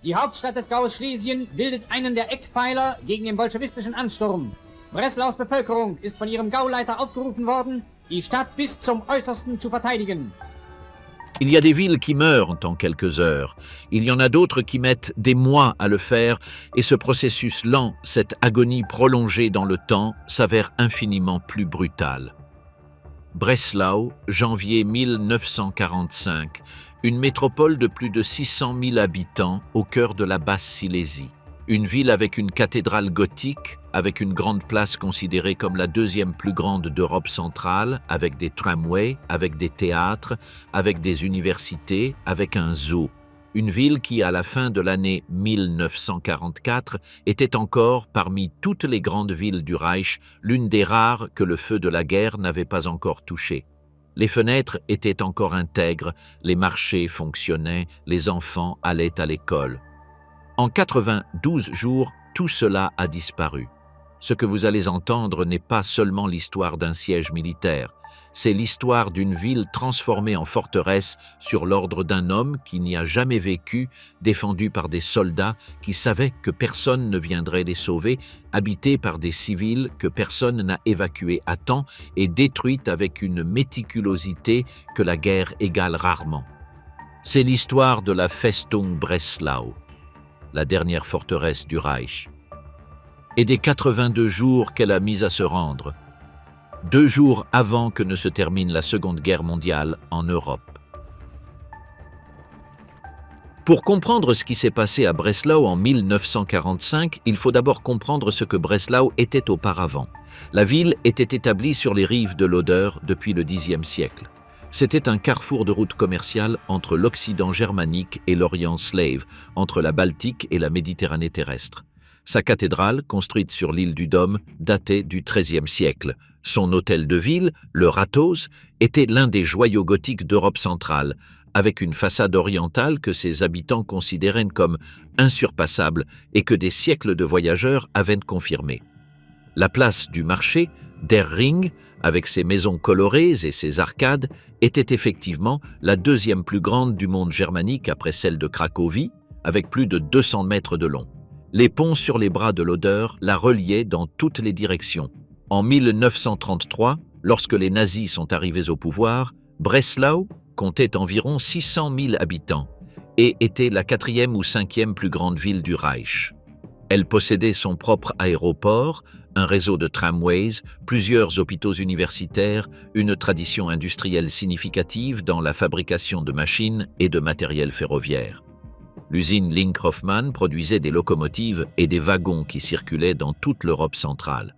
Die Hauptstadt des Gaues Schlesien bildet einen der Eckpfeiler gegen den bolschewistischen Ansturm. Breslaus Bevölkerung ist von ihrem Gauleiter aufgerufen worden, die Stadt bis zum Äußersten zu verteidigen. Il y a des villes qui meurent en quelques heures. Il y en a d'autres qui mettent des mois à le faire, et ce processus lent, cette agonie prolongée dans le temps, s'avère infiniment plus brutal. Breslau, janvier 1945, une métropole de plus de 600 000 habitants au cœur de la Basse-Silésie. Une ville avec une cathédrale gothique, avec une grande place considérée comme la deuxième plus grande d'Europe centrale, avec des tramways, avec des théâtres, avec des universités, avec un zoo. Une ville qui, à la fin de l'année 1944, était encore, parmi toutes les grandes villes du Reich, l'une des rares que le feu de la guerre n'avait pas encore touchée. Les fenêtres étaient encore intègres, les marchés fonctionnaient, les enfants allaient à l'école. En 92 jours, tout cela a disparu. Ce que vous allez entendre n'est pas seulement l'histoire d'un siège militaire, c'est l'histoire d'une ville transformée en forteresse sur l'ordre d'un homme qui n'y a jamais vécu, défendu par des soldats qui savaient que personne ne viendrait les sauver, habitée par des civils que personne n'a évacués à temps et détruite avec une méticulosité que la guerre égale rarement. C'est l'histoire de la Festung Breslau, la dernière forteresse du Reich, et des 82 jours qu'elle a mis à se rendre, 2 jours avant que ne se termine la Seconde Guerre mondiale en Europe. Pour comprendre ce qui s'est passé à Breslau en 1945, il faut d'abord comprendre ce que Breslau était auparavant. La ville était établie sur les rives de l'Oder depuis le Xe siècle. C'était un carrefour de routes commerciales entre l'Occident germanique et l'Orient slave, entre la Baltique et la Méditerranée terrestre. Sa cathédrale, construite sur l'île du Dôme, datait du XIIIe siècle. Son hôtel de ville, le Rathaus, était l'un des joyaux gothiques d'Europe centrale, avec une façade orientale que ses habitants considéraient comme insurpassable et que des siècles de voyageurs avaient confirmé. La place du marché, Der Ring, avec ses maisons colorées et ses arcades, était effectivement la deuxième plus grande du monde germanique après celle de Cracovie, avec plus de 200 mètres de long. Les ponts sur les bras de l'Oder la reliaient dans toutes les directions. En 1933, lorsque les nazis sont arrivés au pouvoir, Breslau comptait environ 600 000 habitants et était la 4e ou 5e plus grande ville du Reich. Elle possédait son propre aéroport, un réseau de tramways, plusieurs hôpitaux universitaires, une tradition industrielle significative dans la fabrication de machines et de matériel ferroviaire. L'usine Link-Hoffmann produisait des locomotives et des wagons qui circulaient dans toute l'Europe centrale.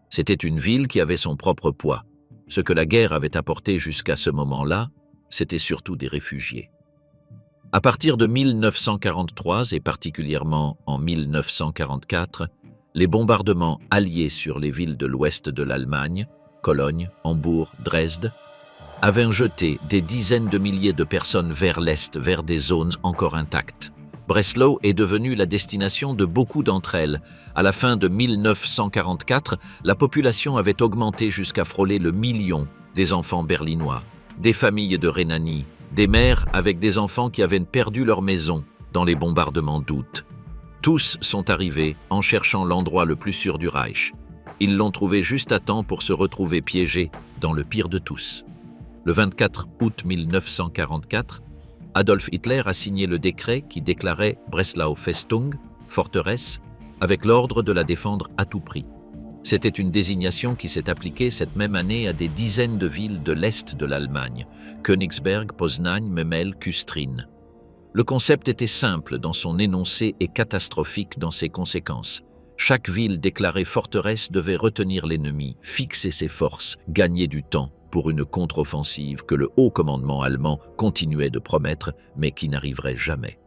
C'était une ville qui avait son propre poids. Ce que la guerre avait apporté jusqu'à ce moment-là, c'était surtout des réfugiés. À partir de 1943 et particulièrement en 1944, les bombardements alliés sur les villes de l'ouest de l'Allemagne, Cologne, Hambourg, Dresde, avaient jeté des dizaines de milliers de personnes vers l'est, vers des zones encore intactes. Breslau est devenue la destination de beaucoup d'entre elles. À la fin de 1944, la population avait augmenté jusqu'à frôler le million des enfants berlinois, des familles de Rhénanie, des mères avec des enfants qui avaient perdu leur maison dans les bombardements d'août. Tous sont arrivés en cherchant l'endroit le plus sûr du Reich. Ils l'ont trouvé juste à temps pour se retrouver piégés dans le pire de tous. Le 24 août 1944, Adolf Hitler a signé le décret qui déclarait Breslau Festung, forteresse, avec l'ordre de la défendre à tout prix. C'était une désignation qui s'est appliquée cette même année à des dizaines de villes de l'Est de l'Allemagne, Königsberg, Poznań, Memel, Küstrin. Le concept était simple dans son énoncé et catastrophique dans ses conséquences. Chaque ville déclarée forteresse devait retenir l'ennemi, fixer ses forces, gagner du temps pour une contre-offensive que le haut commandement allemand continuait de promettre, mais qui n'arriverait jamais.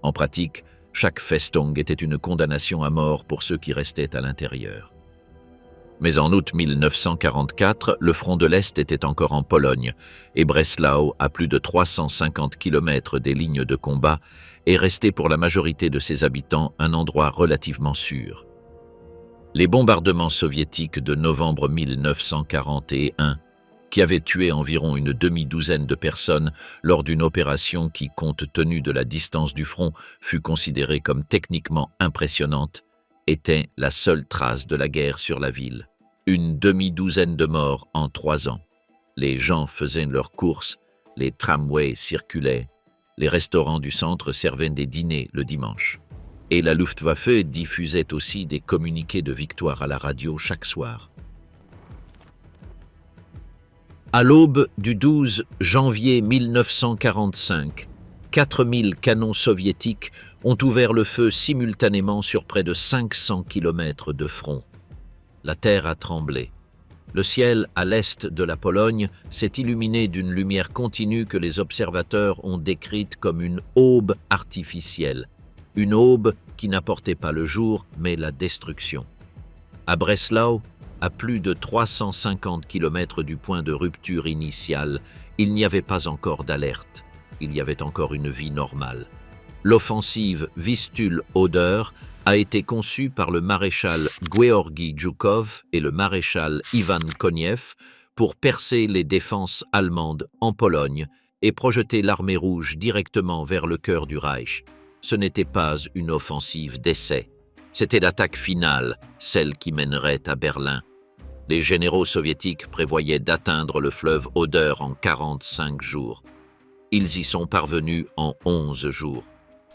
En pratique, chaque Festung était une condamnation à mort pour ceux qui restaient à l'intérieur. Mais en août 1944, le front de l'Est était encore en Pologne et Breslau, à plus de 350 km des lignes de combat, est resté pour la majorité de ses habitants un endroit relativement sûr. Les bombardements soviétiques de novembre 1941, qui avait tué environ une demi-douzaine de personnes lors d'une opération qui, compte tenu de la distance du front, fut considérée comme techniquement impressionnante, était la seule trace de la guerre sur la ville. Une demi-douzaine de morts en 3 ans. Les gens faisaient leurs courses, les tramways circulaient, les restaurants du centre servaient des dîners le dimanche. Et la Luftwaffe diffusait aussi des communiqués de victoire à la radio chaque soir. À l'aube du 12 janvier 1945, 4000 canons soviétiques ont ouvert le feu simultanément sur près de 500 km de front. La terre a tremblé. Le ciel à l'est de la Pologne s'est illuminé d'une lumière continue que les observateurs ont décrite comme une aube artificielle. Une aube qui n'apportait pas le jour, mais la destruction. À Breslau, à plus de 350 km du point de rupture initiale, il n'y avait pas encore d'alerte. Il y avait encore une vie normale. L'offensive Vistule-Oder a été conçue par le maréchal Georgi Zhukov et le maréchal Ivan Koniev pour percer les défenses allemandes en Pologne et projeter l'armée rouge directement vers le cœur du Reich. Ce n'était pas une offensive d'essai. C'était l'attaque finale, celle qui mènerait à Berlin. Les généraux soviétiques prévoyaient d'atteindre le fleuve Oder en 45 jours. Ils y sont parvenus en 11 jours.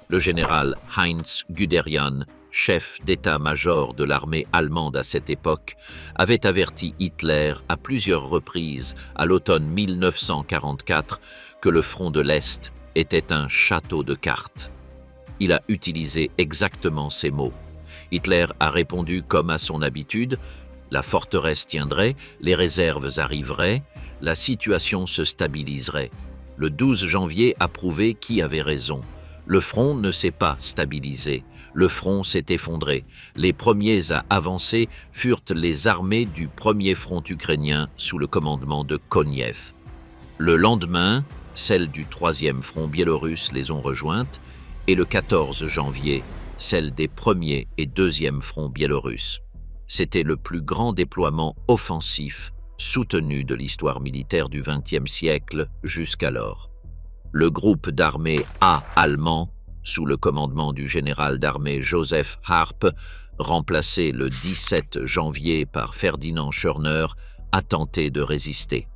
Le général Heinz Guderian, chef d'état-major de l'armée allemande à cette époque, avait averti Hitler à plusieurs reprises à l'automne 1944 que le front de l'Est était un château de cartes. Il a utilisé exactement ces mots. Hitler a répondu comme à son habitude, la forteresse tiendrait, les réserves arriveraient, la situation se stabiliserait. Le 12 janvier a prouvé qui avait raison. Le front ne s'est pas stabilisé. Le front s'est effondré. Les premiers à avancer furent les armées du premier front ukrainien sous le commandement de Koniev. Le lendemain, celles du troisième front biélorusse les ont rejointes et le 14 janvier, celles des premiers et deuxième fronts biélorusses. C'était le plus grand déploiement offensif soutenu de l'histoire militaire du XXe siècle jusqu'alors. Le groupe d'armée A allemand, sous le commandement du général d'armée Joseph Harpe, remplacé le 17 janvier par Ferdinand Schörner, a tenté de résister.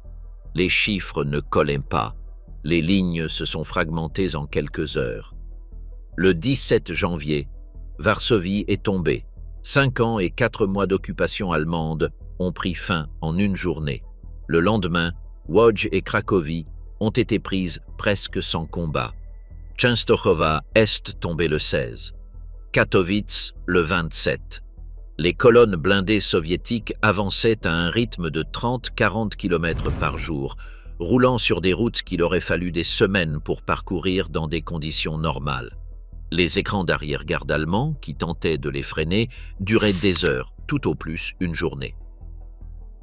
Les chiffres ne collaient pas. Les lignes se sont fragmentées en quelques heures. Le 17 janvier, Varsovie est tombée. 5 ans et 4 mois d'occupation allemande ont pris fin en une journée. Le lendemain, Łódź et Cracovie ont été prises presque sans combat. Częstochowa est tombée le 16. Katowice le 27. Les colonnes blindées soviétiques avançaient à un rythme de 30-40 km par jour, roulant sur des routes qu'il aurait fallu des semaines pour parcourir dans des conditions normales. Les écrans d'arrière-garde allemands, qui tentaient de les freiner, duraient des heures, tout au plus une journée.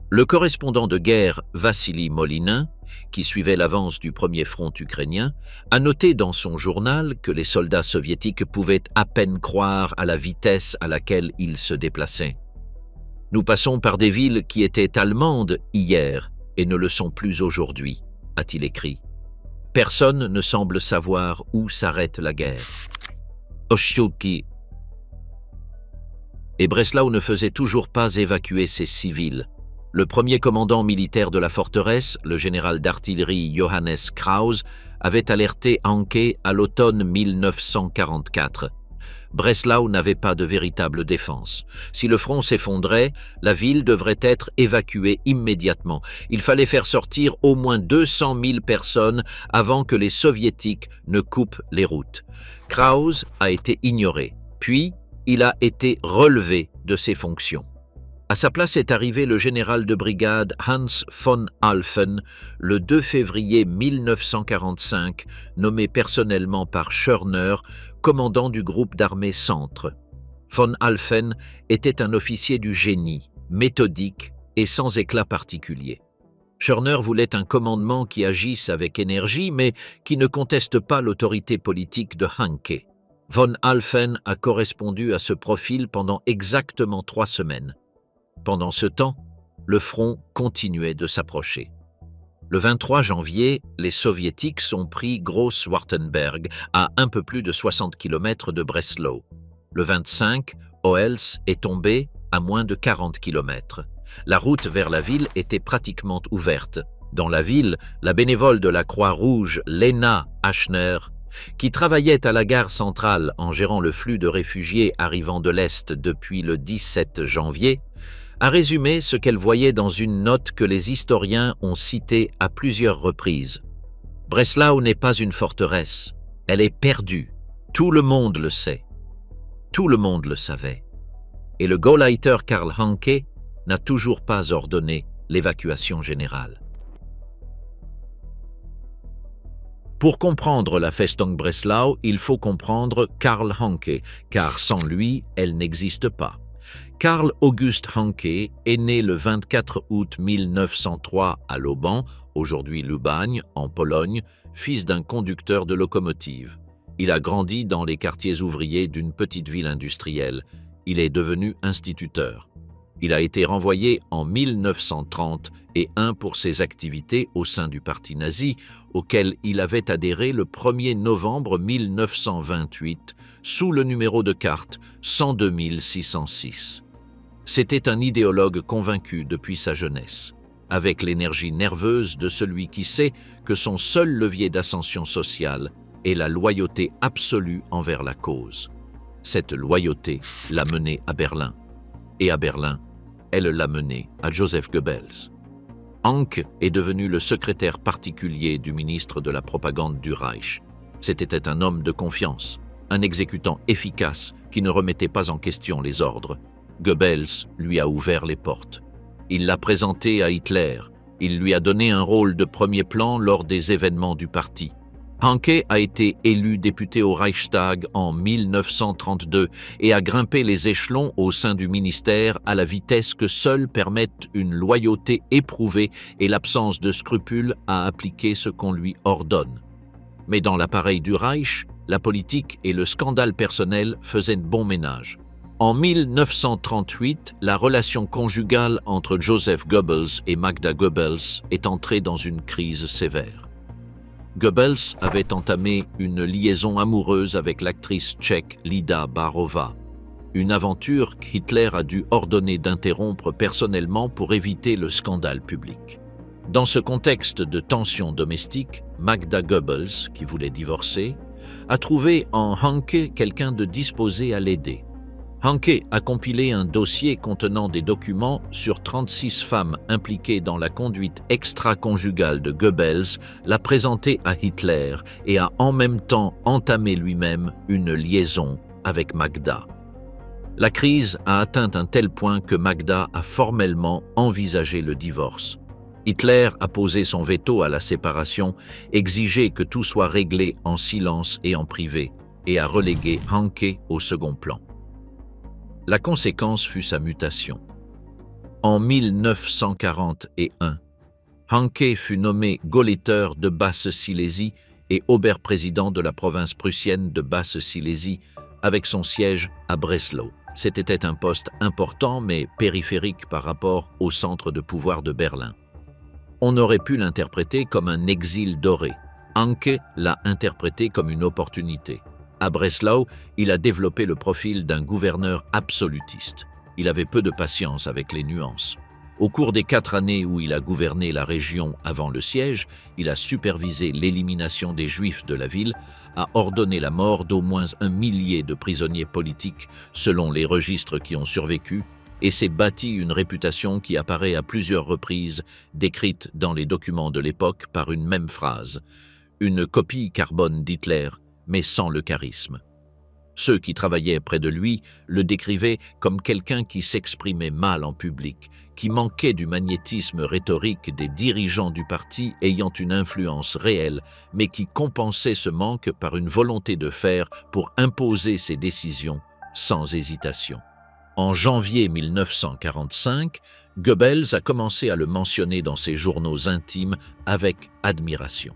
Le correspondant de guerre Vassili Molinin, qui suivait l'avance du premier front ukrainien, a noté dans son journal que les soldats soviétiques pouvaient à peine croire à la vitesse à laquelle ils se déplaçaient. « Nous passons par des villes qui étaient allemandes hier et ne le sont plus aujourd'hui », a-t-il écrit. « Personne ne semble savoir où s'arrête la guerre. » Ościułki. Et Breslau ne faisait toujours pas évacuer ses civils. Le premier commandant militaire de la forteresse, le général d'artillerie Johannes Krause, avait alerté Hancke à l'automne 1944. Breslau n'avait pas de véritable défense. Si le front s'effondrait, la ville devrait être évacuée immédiatement. Il fallait faire sortir au moins 200 000 personnes avant que les soviétiques ne coupent les routes. Krause a été ignoré, puis il a été relevé de ses fonctions. À sa place est arrivé le général de brigade Hans von Alphen le 2 février 1945, nommé personnellement par Schörner, commandant du groupe d'armée Centre. Von Alphen était un officier du génie, méthodique et sans éclat particulier. Schörner voulait un commandement qui agisse avec énergie, mais qui ne conteste pas l'autorité politique de Hancke. Von Alphen a correspondu à ce profil pendant exactement 3 semaines. Pendant ce temps, le front continuait de s'approcher. Le 23 janvier, les Soviétiques ont pris Gross-Wartenberg, à un peu plus de 60 km de Breslau. Le 25, Oels est tombé à moins de 40 km. La route vers la ville était pratiquement ouverte. Dans la ville, la bénévole de la Croix-Rouge, Lena Aschner, qui travaillait à la gare centrale en gérant le flux de réfugiés arrivant de l'Est depuis le 17 janvier, a résumé ce qu'elle voyait dans une note que les historiens ont citée à plusieurs reprises. Breslau n'est pas une forteresse, elle est perdue. Tout le monde le sait. Tout le monde le savait. Et le Gauleiter Karl Hanke n'a toujours pas ordonné l'évacuation générale. Pour comprendre la Festung Breslau, il faut comprendre Karl Hanke, car sans lui, elle n'existe pas. Karl August Hanke est né le 24 août 1903 à Lauban, aujourd'hui Lubagne, en Pologne, fils d'un conducteur de locomotive. Il a grandi dans les quartiers ouvriers d'une petite ville industrielle. Il est devenu instituteur. Il a été renvoyé en 1931 pour ses activités au sein du parti nazi, auquel il avait adhéré le 1er novembre 1928 sous le numéro de carte 102 606. C'était un idéologue convaincu depuis sa jeunesse, avec l'énergie nerveuse de celui qui sait que son seul levier d'ascension sociale est la loyauté absolue envers la cause. Cette loyauté l'a mené à Berlin, et à Berlin, elle l'a mené à Joseph Goebbels. Hanke est devenu le secrétaire particulier du ministre de la propagande du Reich. C'était un homme de confiance, un exécutant efficace qui ne remettait pas en question les ordres. Goebbels lui a ouvert les portes. Il l'a présenté à Hitler. Il lui a donné un rôle de premier plan lors des événements du parti. Hanke a été élu député au Reichstag en 1932 et a grimpé les échelons au sein du ministère à la vitesse que seuls permettent une loyauté éprouvée et l'absence de scrupules à appliquer ce qu'on lui ordonne. Mais dans l'appareil du Reich, la politique et le scandale personnel faisaient bon ménage. En 1938, la relation conjugale entre Joseph Goebbels et Magda Goebbels est entrée dans une crise sévère. Goebbels avait entamé une liaison amoureuse avec l'actrice tchèque Lida Barova, une aventure qu'Hitler a dû ordonner d'interrompre personnellement pour éviter le scandale public. Dans ce contexte de tension domestique, Magda Goebbels, qui voulait divorcer, a trouvé en Hanke quelqu'un de disposé à l'aider. Hanke a compilé un dossier contenant des documents sur 36 femmes impliquées dans la conduite extra-conjugale de Goebbels, l'a présenté à Hitler et a en même temps entamé lui-même une liaison avec Magda. La crise a atteint un tel point que Magda a formellement envisagé le divorce. Hitler a posé son veto à la séparation, exigé que tout soit réglé en silence et en privé, et a relégué Hanke au second plan. La conséquence fut sa mutation. En 1941, Hanke fut nommé Gauleiter de Basse-Silésie et Oberprésident de la province prussienne de Basse-Silésie, avec son siège à Breslau. C'était un poste important mais périphérique par rapport au centre de pouvoir de Berlin. On aurait pu l'interpréter comme un exil doré. Hanke l'a interprété comme une opportunité. À Breslau, il a développé le profil d'un gouverneur absolutiste. Il avait peu de patience avec les nuances. Au cours des 4 années où il a gouverné la région avant le siège, il a supervisé l'élimination des Juifs de la ville, a ordonné la mort d'au moins 1 millier de prisonniers politiques selon les registres qui ont survécu, et s'est bâti une réputation qui apparaît à plusieurs reprises, décrite dans les documents de l'époque par une même phrase, une copie carbone d'Hitler, mais sans le charisme. Ceux qui travaillaient près de lui le décrivaient comme quelqu'un qui s'exprimait mal en public, qui manquait du magnétisme rhétorique des dirigeants du parti ayant une influence réelle, mais qui compensait ce manque par une volonté de faire pour imposer ses décisions sans hésitation. En janvier 1945, Goebbels a commencé à le mentionner dans ses journaux intimes avec admiration.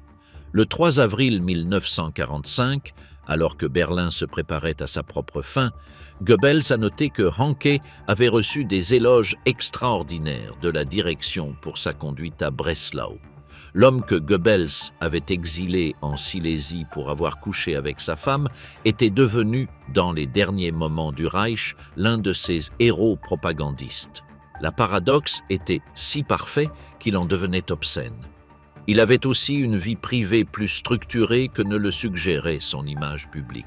Le 3 avril 1945, alors que Berlin se préparait à sa propre fin, Goebbels a noté que Hanke avait reçu des éloges extraordinaires de la direction pour sa conduite à Breslau. L'homme que Goebbels avait exilé en Silésie pour avoir couché avec sa femme était devenu, dans les derniers moments du Reich, l'un de ses héros propagandistes. La paradoxe était si parfait qu'il en devenait obscène. Il avait aussi une vie privée plus structurée que ne le suggérait son image publique.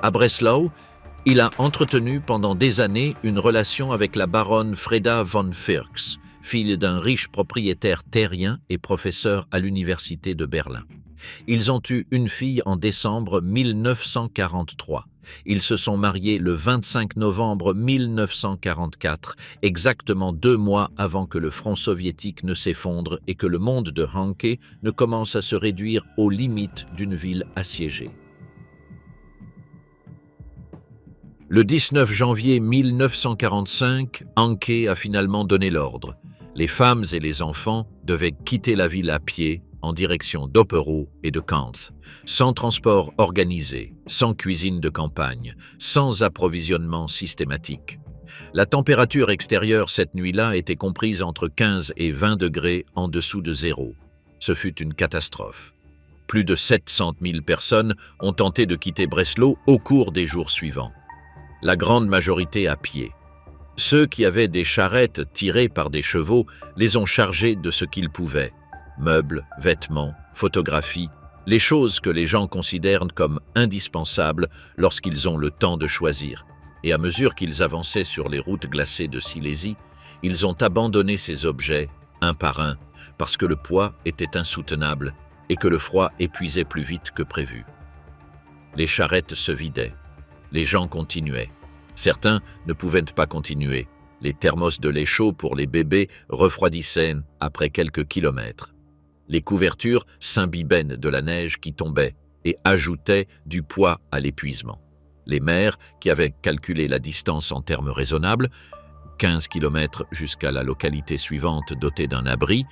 À Breslau, il a entretenu pendant des années une relation avec la baronne Freda von Firks, fille d'un riche propriétaire terrien et professeur à l'université de Berlin. Ils ont eu une fille en décembre 1943. Ils se sont mariés le 25 novembre 1944, exactement 2 mois avant que le front soviétique ne s'effondre et que le monde de Hanke ne commence à se réduire aux limites d'une ville assiégée. Le 19 janvier 1945, Hanke a finalement donné l'ordre. Les femmes et les enfants devaient quitter la ville à pied en direction d'Opperow et de Kantz, sans transport organisé, sans cuisine de campagne, sans approvisionnement systématique. La température extérieure cette nuit-là était comprise entre 15 et 20 degrés en dessous de zéro. Ce fut une catastrophe. Plus de 700 000 personnes ont tenté de quitter Breslau au cours des jours suivants. La grande majorité à pied. Ceux qui avaient des charrettes tirées par des chevaux les ont chargés de ce qu'ils pouvaient. Meubles, vêtements, photographies, les choses que les gens considèrent comme indispensables lorsqu'ils ont le temps de choisir. Et à mesure qu'ils avançaient sur les routes glacées de Silésie, ils ont abandonné ces objets, un par un, parce que le poids était insoutenable et que le froid épuisait plus vite que prévu. Les charrettes se vidaient. Les gens continuaient. Certains ne pouvaient pas continuer. Les thermos de lait chaud pour les bébés refroidissaient après quelques kilomètres. Les couvertures s'imbibaient de la neige qui tombait et ajoutaient du poids à l'épuisement. Les mères, qui avaient calculé la distance en termes raisonnables, 15 kilomètres jusqu'à la localité suivante dotée d'un abri,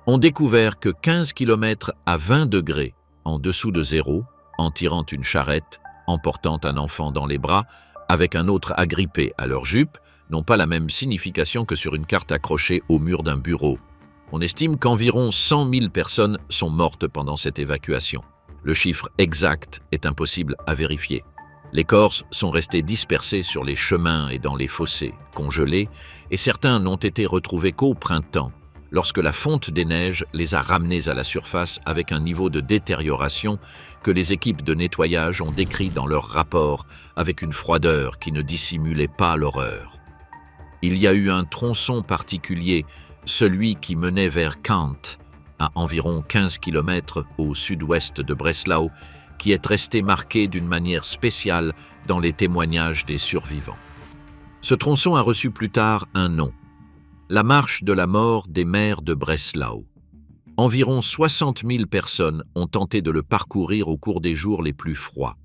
ont découvert que 15 kilomètres à 20 degrés en dessous de zéro, en tirant une charrette, en portant un enfant dans les bras, avec un autre agrippé à leur jupe, n'ont pas la même signification que sur une carte accrochée au mur d'un bureau. On estime qu'environ 100 000 personnes sont mortes pendant cette évacuation. Le chiffre exact est impossible à vérifier. Les corps sont restés dispersés sur les chemins et dans les fossés, congelés, et certains n'ont été retrouvés qu'au printemps, lorsque la fonte des neiges les a ramenés à la surface avec un niveau de détérioration que les équipes de nettoyage ont décrit dans leur rapport avec une froideur qui ne dissimulait pas l'horreur. Il y a eu un tronçon particulier, celui qui menait vers Kant, à environ 15 km au sud-ouest de Breslau, qui est resté marqué d'une manière spéciale dans les témoignages des survivants. Ce tronçon a reçu plus tard un nom, la marche de la mort des mères de Breslau. Environ 60 000 personnes ont tenté de le parcourir au cours des jours les plus froids.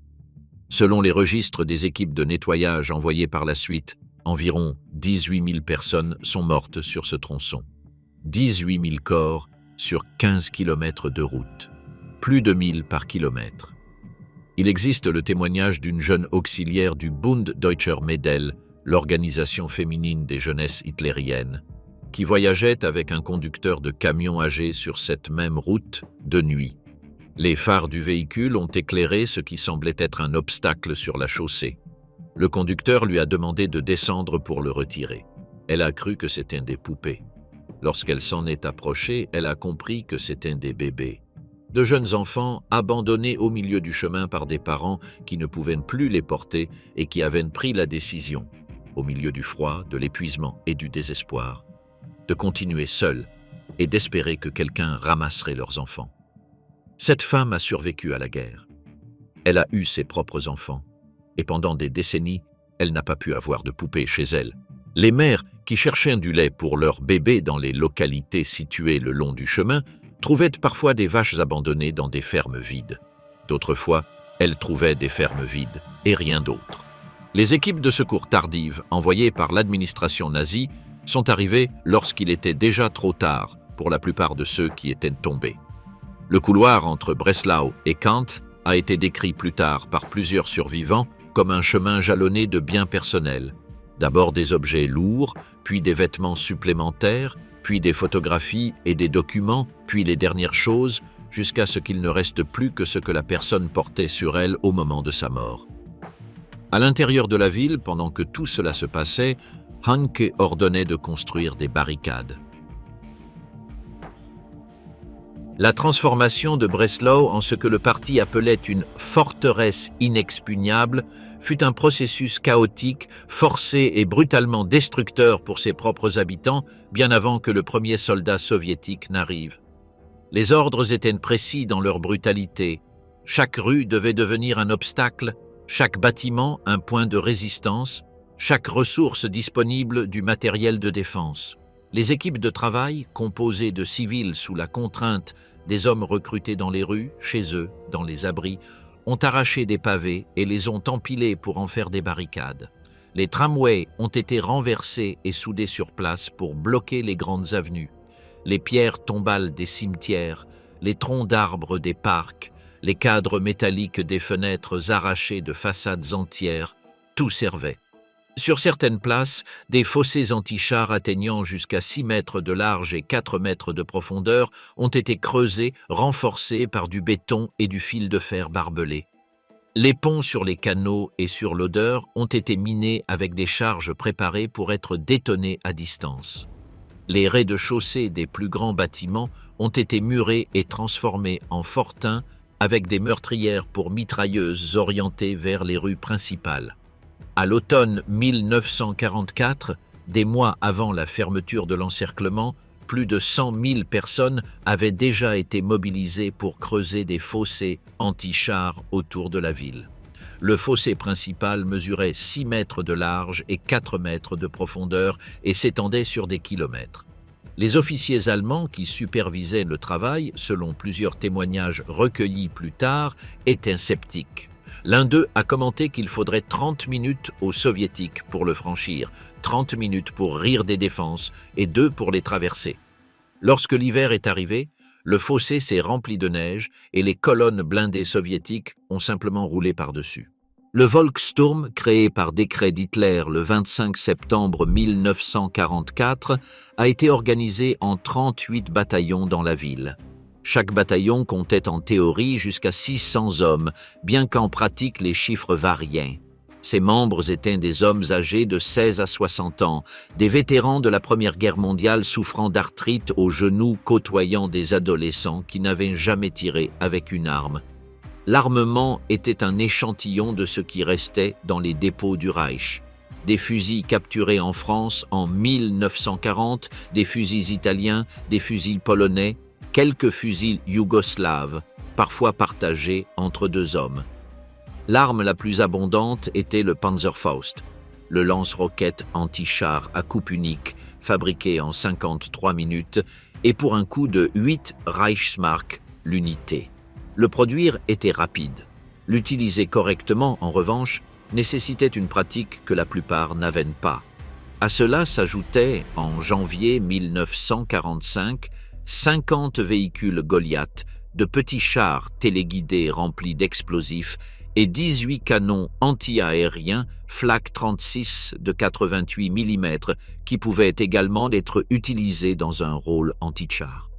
Selon les registres des équipes de nettoyage envoyées par la suite, environ 18 000 personnes sont mortes sur ce tronçon. 18 000 corps sur 15 km de route, plus de 1000 par kilomètre. Il existe le témoignage d'une jeune auxiliaire du Bund Deutscher Mädel, l'organisation féminine des jeunesses hitlériennes, qui voyageait avec un conducteur de camion âgé sur cette même route de nuit. Les phares du véhicule ont éclairé ce qui semblait être un obstacle sur la chaussée. Le conducteur lui a demandé de descendre pour le retirer. Elle a cru que c'était des poupées. Lorsqu'elle s'en est approchée, elle a compris que c'était des bébés. De jeunes enfants abandonnés au milieu du chemin par des parents qui ne pouvaient plus les porter et qui avaient pris la décision, au milieu du froid, de l'épuisement et du désespoir, de continuer seuls et d'espérer que quelqu'un ramasserait leurs enfants. Cette femme a survécu à la guerre. Elle a eu ses propres enfants et pendant des décennies, elle n'a pas pu avoir de poupées chez elle. Les mères qui cherchaient du lait pour leurs bébés dans les localités situées le long du chemin trouvaient parfois des vaches abandonnées dans des fermes vides. D'autres fois, elles trouvaient des fermes vides et rien d'autre. Les équipes de secours tardives envoyées par l'administration nazie sont arrivées lorsqu'il était déjà trop tard pour la plupart de ceux qui étaient tombés. Le couloir entre Breslau et Kant a été décrit plus tard par plusieurs survivants comme un chemin jalonné de biens personnels. D'abord des objets lourds, puis des vêtements supplémentaires, puis des photographies et des documents, puis les dernières choses, jusqu'à ce qu'il ne reste plus que ce que la personne portait sur elle au moment de sa mort. À l'intérieur de la ville, pendant que tout cela se passait, Hanke ordonnait de construire des barricades. La transformation de Breslau en ce que le parti appelait une forteresse inexpugnable fut un processus chaotique, forcé et brutalement destructeur pour ses propres habitants, bien avant que le premier soldat soviétique n'arrive. Les ordres étaient précis dans leur brutalité. Chaque rue devait devenir un obstacle, chaque bâtiment un point de résistance, chaque ressource disponible du matériel de défense. Les équipes de travail, composées de civils sous la contrainte des hommes recrutés dans les rues, chez eux, dans les abris, ont arraché des pavés et les ont empilés pour en faire des barricades. Les tramways ont été renversés et soudés sur place pour bloquer les grandes avenues. Les pierres tombales des cimetières, les troncs d'arbres des parcs, les cadres métalliques des fenêtres arrachés de façades entières, tout servait. Sur certaines places, des fossés anti-chars atteignant jusqu'à 6 mètres de large et 4 mètres de profondeur ont été creusés, renforcés par du béton et du fil de fer barbelé. Les ponts sur les canaux et sur l'Oder ont été minés avec des charges préparées pour être détonnées à distance. Les rez-de-chaussée des plus grands bâtiments ont été murés et transformés en fortins avec des meurtrières pour mitrailleuses orientées vers les rues principales. À l'automne 1944, des mois avant la fermeture de l'encerclement, plus de 100 000 personnes avaient déjà été mobilisées pour creuser des fossés anti-chars autour de la ville. Le fossé principal mesurait 6 mètres de large et 4 mètres de profondeur et s'étendait sur des kilomètres. Les officiers allemands qui supervisaient le travail, selon plusieurs témoignages recueillis plus tard, étaient sceptiques. L'un d'eux a commenté qu'il faudrait 30 minutes aux soviétiques pour le franchir, 30 minutes pour rire des défenses et 2 pour les traverser. Lorsque l'hiver est arrivé, le fossé s'est rempli de neige et les colonnes blindées soviétiques ont simplement roulé par-dessus. Le Volkssturm, créé par décret d'Hitler le 25 septembre 1944, a été organisé en 38 bataillons dans la ville. Chaque bataillon comptait en théorie jusqu'à 600 hommes, bien qu'en pratique les chiffres variaient. Ses membres étaient des hommes âgés de 16 à 60 ans, des vétérans de la Première Guerre mondiale souffrant d'arthrite aux genoux côtoyant des adolescents qui n'avaient jamais tiré avec une arme. L'armement était un échantillon de ce qui restait dans les dépôts du Reich. Des fusils capturés en France en 1940, des fusils italiens, des fusils polonais, quelques fusils yougoslaves, parfois partagés entre 2 hommes. L'arme la plus abondante était le Panzerfaust, le lance-roquettes anti-char à coupe unique, fabriqué en 53 minutes, et pour un coût de 8 Reichsmark l'unité. Le produire était rapide. L'utiliser correctement, en revanche, nécessitait une pratique que la plupart n'avaient pas. À cela s'ajoutaient, en janvier 1945, 50 véhicules Goliath, de petits chars téléguidés remplis d'explosifs et 18 canons anti-aériens Flak 36 de 88 mm qui pouvaient également être utilisés dans un rôle anti-char.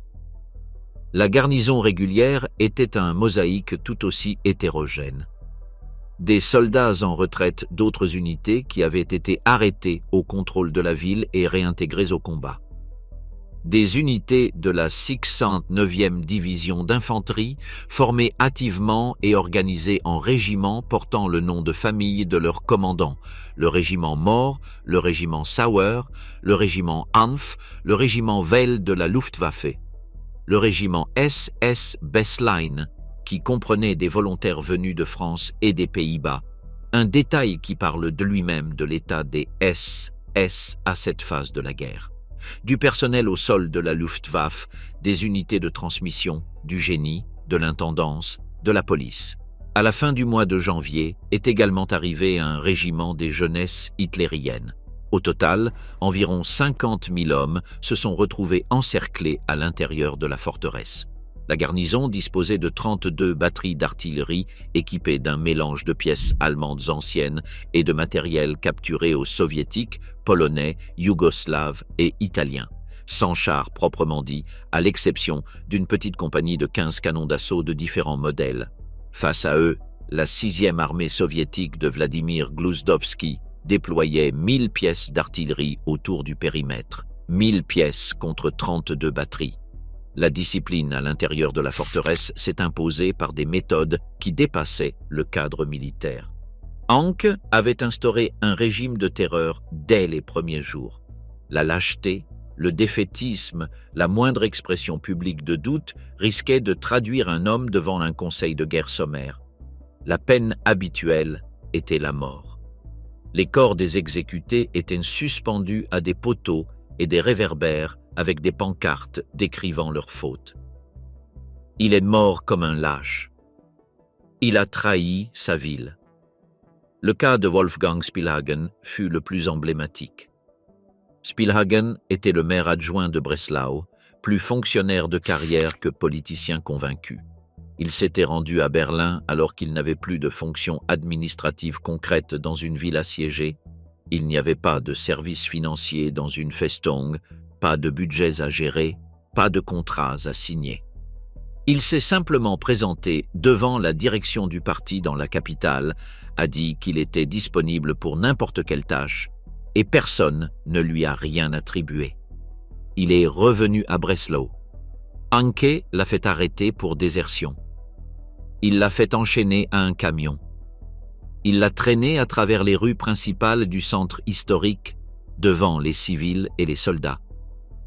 La garnison régulière était un mosaïque tout aussi hétérogène. Des soldats en retraite d'autres unités qui avaient été arrêtés au contrôle de la ville et réintégrés au combat. Des unités de la 609e division d'infanterie, formées hâtivement et organisées en régiments portant le nom de famille de leur commandant, le régiment Mohr, le régiment Sauer, le régiment Hanf, le régiment Weil de la Luftwaffe, le régiment SS Besslein, qui comprenait des volontaires venus de France et des Pays-Bas, un détail qui parle de lui-même de l'état des SS à cette phase de la guerre. Du personnel au sol de la Luftwaffe, des unités de transmission, du génie, de l'intendance, de la police. À la fin du mois de janvier est également arrivé un régiment des jeunesses hitlériennes. Au total, environ 50 000 hommes se sont retrouvés encerclés à l'intérieur de la forteresse. La garnison disposait de 32 batteries d'artillerie équipées d'un mélange de pièces allemandes anciennes et de matériel capturé aux soviétiques, polonais, yougoslaves et italiens. sans chars proprement dit, à l'exception d'une petite compagnie de 15 canons d'assaut de différents modèles. Face à eux, la 6e armée soviétique de Vladimir Glouzdovski déployait 1000 pièces d'artillerie autour du périmètre, 1000 pièces contre 32 batteries. La discipline à l'intérieur de la forteresse s'est imposée par des méthodes qui dépassaient le cadre militaire. Hanke avait instauré un régime de terreur dès les premiers jours. La lâcheté, le défaitisme, la moindre expression publique de doute risquaient de traduire un homme devant un conseil de guerre sommaire. La peine habituelle était la mort. Les corps des exécutés étaient suspendus à des poteaux et des réverbères avec des pancartes décrivant leurs fautes. Il est mort comme un lâche. Il a trahi sa ville. Le cas de Wolfgang Spielhagen fut le plus emblématique. Spielhagen était le maire adjoint de Breslau, plus fonctionnaire de carrière que politicien convaincu. Il s'était rendu à Berlin alors qu'il n'avait plus de fonction administrative concrète dans une ville assiégée. Il n'y avait pas de services financiers dans une Festung, pas de budgets à gérer, pas de contrats à signer. Il s'est simplement présenté devant la direction du parti dans la capitale, a dit qu'il était disponible pour n'importe quelle tâche, et personne ne lui a rien attribué. Il est revenu à Breslau. Hanke l'a fait arrêter pour désertion. Il l'a fait enchaîner à un camion. Il l'a traîné à travers les rues principales du centre historique, devant les civils et les soldats.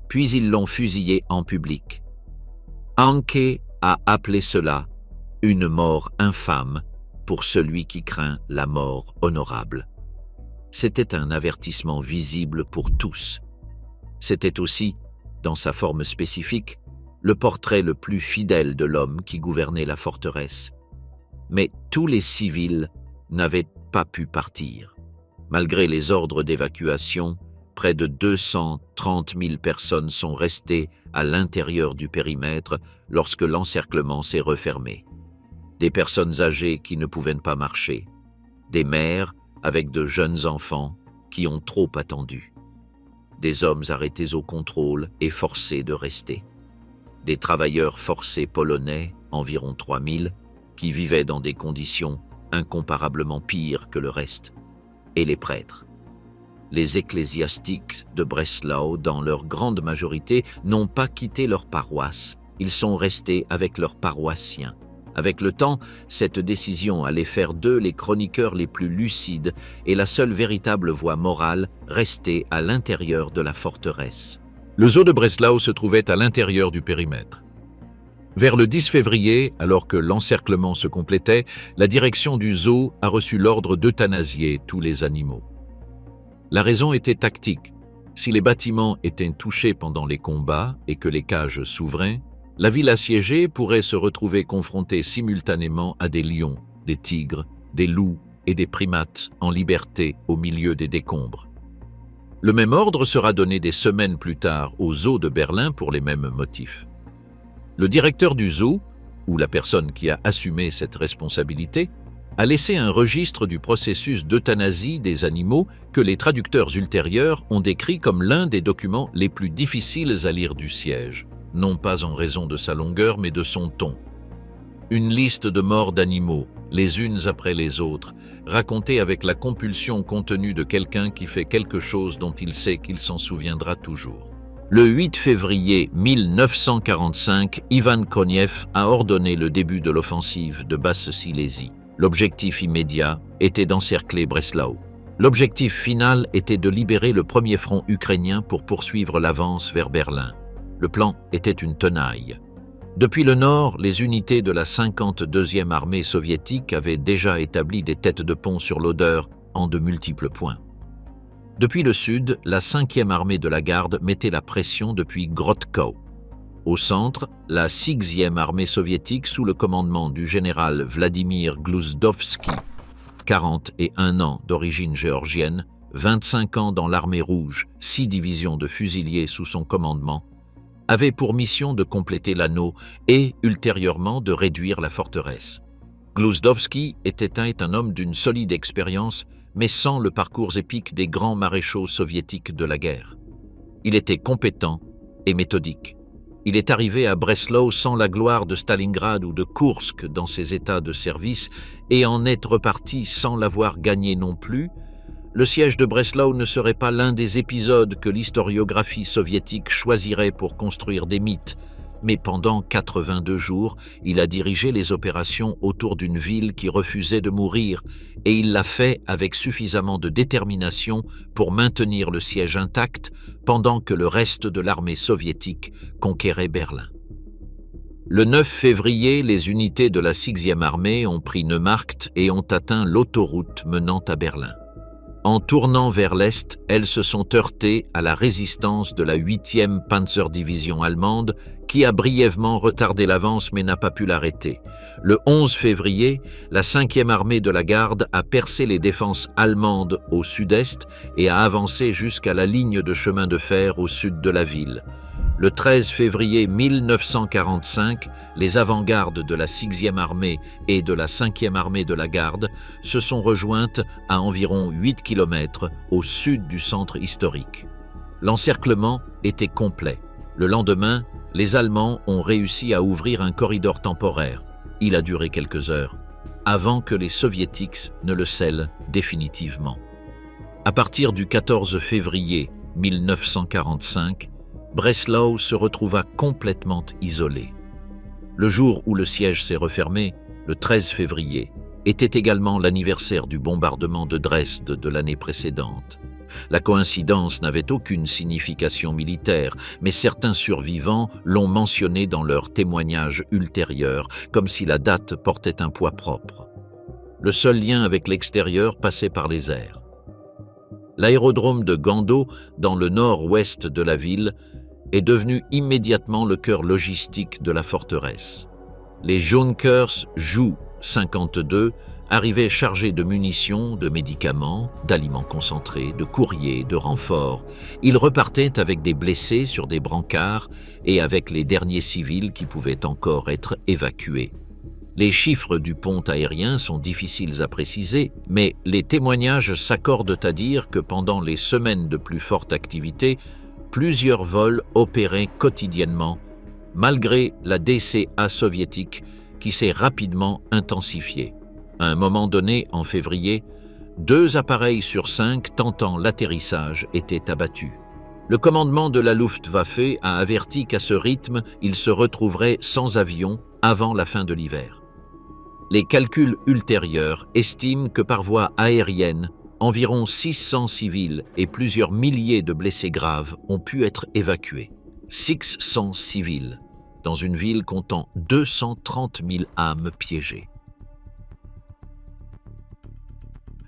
Puis ils l'ont fusillé en public. Hanke a appelé cela une mort infâme pour celui qui craint la mort honorable. C'était un avertissement visible pour tous. C'était aussi, dans sa forme spécifique, le portrait le plus fidèle de l'homme qui gouvernait la forteresse. Mais tous les civils n'avaient pas pu partir. Malgré les ordres d'évacuation, près de 230 000 personnes sont restées à l'intérieur du périmètre lorsque l'encerclement s'est refermé. Des personnes âgées qui ne pouvaient pas marcher, des mères avec de jeunes enfants qui ont trop attendu, des hommes arrêtés au contrôle et forcés de rester, des travailleurs forcés polonais, environ 3000, qui vivaient dans des conditions incomparablement pires que le reste, et les prêtres. Les ecclésiastiques de Breslau, dans leur grande majorité, n'ont pas quitté leur paroisse, ils sont restés avec leurs paroissiens. Avec le temps, cette décision allait faire d'eux les chroniqueurs les plus lucides et la seule véritable voie morale restée à l'intérieur de la forteresse. Le zoo de Breslau se trouvait à l'intérieur du périmètre. Vers le 10 février, alors que l'encerclement se complétait, la direction du zoo a reçu l'ordre d'euthanasier tous les animaux. La raison était tactique. Si les bâtiments étaient touchés pendant les combats et que les cages s'ouvraient, la ville assiégée pourrait se retrouver confrontée simultanément à des lions, des tigres, des loups et des primates en liberté au milieu des décombres. Le même ordre sera donné des semaines plus tard au zoo de Berlin pour les mêmes motifs. Le directeur du zoo, ou la personne qui a assumé cette responsabilité, a laissé un registre du processus d'euthanasie des animaux que les traducteurs ultérieurs ont décrit comme l'un des documents les plus difficiles à lire du siège, non pas en raison de sa longueur mais de son ton. Une liste de morts d'animaux, les unes après les autres, racontée avec la compulsion contenue de quelqu'un qui fait quelque chose dont il sait qu'il s'en souviendra toujours. Le 8 février 1945, Ivan Konev a ordonné le début de l'offensive de Basse-Silésie. L'objectif immédiat était d'encercler Breslau. L'objectif final était de libérer le premier front ukrainien pour poursuivre l'avance vers Berlin. Le plan était une tenaille. Depuis le nord, les unités de la 52e armée soviétique avaient déjà établi des têtes de pont sur l'Oder en de multiples points. Depuis le sud, la 5e armée de la garde mettait la pression depuis Grotkow. Au centre, la 6e armée soviétique sous le commandement du général Vladimir Glouzdovski, 41 ans d'origine géorgienne, 25 ans dans l'armée rouge, 6 divisions de fusiliers sous son commandement, avait pour mission de compléter l'anneau et, ultérieurement, de réduire la forteresse. Glouzdovski était un homme d'une solide expérience, mais sans le parcours épique des grands maréchaux soviétiques de la guerre. Il était compétent et méthodique. Il est arrivé à Breslau sans la gloire de Stalingrad ou de Koursk dans ses états de service et en est reparti sans l'avoir gagné non plus. Le siège de Breslau ne serait pas l'un des épisodes que l'historiographie soviétique choisirait pour construire des mythes, mais pendant 82 jours, il a dirigé les opérations autour d'une ville qui refusait de mourir, et il l'a fait avec suffisamment de détermination pour maintenir le siège intact pendant que le reste de l'armée soviétique conquérait Berlin. Le 9 février, les unités de la 6e armée ont pris Neumarkt et ont atteint l'autoroute menant à Berlin. En tournant vers l'est, elles se sont heurtées à la résistance de la 8e Panzerdivision allemande qui a brièvement retardé l'avance mais n'a pas pu l'arrêter. Le 11 février, la 5e armée de la garde a percé les défenses allemandes au sud-est et a avancé jusqu'à la ligne de chemin de fer au sud de la ville. Le 13 février 1945, les avant-gardes de la 6e armée et de la 5e armée de la garde se sont rejointes à environ 8 km au sud du centre historique. L'encerclement était complet. Le lendemain, les Allemands ont réussi à ouvrir un corridor temporaire. Il a duré quelques heures, avant que les Soviétiques ne le scellent définitivement. À partir du 14 février 1945, Breslau se retrouva complètement isolé. Le jour où le siège s'est refermé, le 13 février, était également l'anniversaire du bombardement de Dresde de l'année précédente. La coïncidence n'avait aucune signification militaire, mais certains survivants l'ont mentionné dans leurs témoignages ultérieurs, comme si la date portait un poids propre. Le seul lien avec l'extérieur passait par les airs. L'aérodrome de Gando, dans le nord-ouest de la ville, est devenu immédiatement le cœur logistique de la forteresse. Les Junkers Ju-52 arrivaient chargés de munitions, de médicaments, d'aliments concentrés, de courriers, de renforts. Ils repartaient avec des blessés sur des brancards et avec les derniers civils qui pouvaient encore être évacués. Les chiffres du pont aérien sont difficiles à préciser, mais les témoignages s'accordent à dire que pendant les semaines de plus forte activité, plusieurs vols opéraient quotidiennement, malgré la DCA soviétique qui s'est rapidement intensifiée. À un moment donné, en février, 2 appareils sur 5 tentant l'atterrissage étaient abattus. Le commandement de la Luftwaffe a averti qu'à ce rythme, il se retrouverait sans avion avant la fin de l'hiver. Les calculs ultérieurs estiment que par voie aérienne, environ 600 civils et plusieurs milliers de blessés graves ont pu être évacués. 600 civils, dans une ville comptant 230 000 âmes piégées.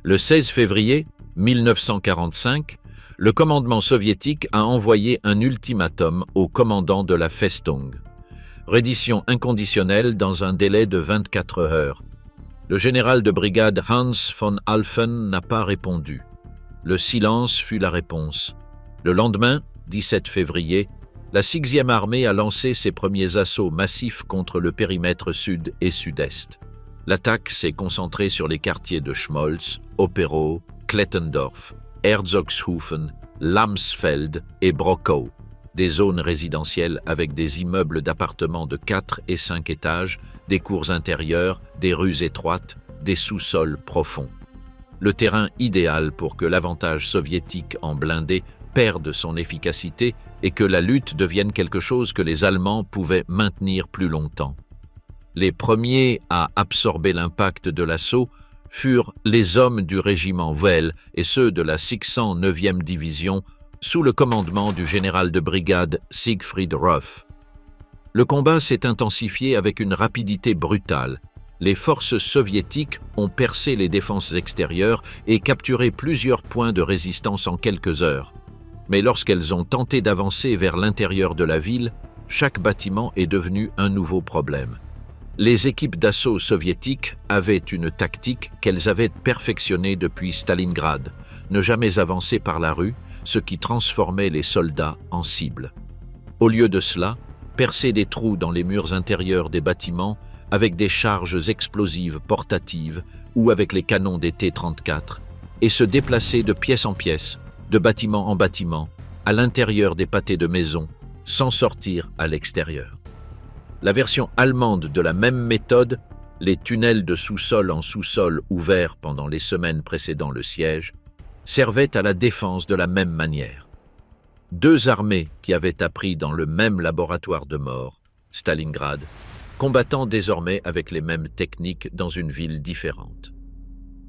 Le 16 février 1945, le commandement soviétique a envoyé un ultimatum au commandant de la Festung. Reddition inconditionnelle dans un délai de 24 heures. Le général de brigade Hans von Alphen n'a pas répondu. Le silence fut la réponse. Le lendemain, 17 février, la 6e armée a lancé ses premiers assauts massifs contre le périmètre sud et sud-est. L'attaque s'est concentrée sur les quartiers de Schmolz, Operow, Klettendorf, Herzogshofen, Lamsfeld et Brokow, des zones résidentielles avec des immeubles d'appartements de 4 et 5 étages, des cours intérieures, des rues étroites, des sous-sols profonds. Le terrain idéal pour que l'avantage soviétique en blindés perde son efficacité et que la lutte devienne quelque chose que les Allemands pouvaient maintenir plus longtemps. Les premiers à absorber l'impact de l'assaut furent les hommes du régiment Well et ceux de la 609e division sous le commandement du général de brigade Siegfried Ruff. Le combat s'est intensifié avec une rapidité brutale. Les forces soviétiques ont percé les défenses extérieures et capturé plusieurs points de résistance en quelques heures. Mais lorsqu'elles ont tenté d'avancer vers l'intérieur de la ville, chaque bâtiment est devenu un nouveau problème. Les équipes d'assaut soviétiques avaient une tactique qu'elles avaient perfectionnée depuis Stalingrad, ne jamais avancer par la rue, ce qui transformait les soldats en cibles. Au lieu de cela, percer des trous dans les murs intérieurs des bâtiments avec des charges explosives portatives ou avec les canons des T-34 et se déplacer de pièce en pièce, de bâtiment en bâtiment, à l'intérieur des pâtés de maisons, sans sortir à l'extérieur. La version allemande de la même méthode, les tunnels de sous-sol en sous-sol ouverts pendant les semaines précédant le siège, servaient à la défense de la même manière. Deux armées qui avaient appris dans le même laboratoire de mort, Stalingrad, combattant désormais avec les mêmes techniques dans une ville différente.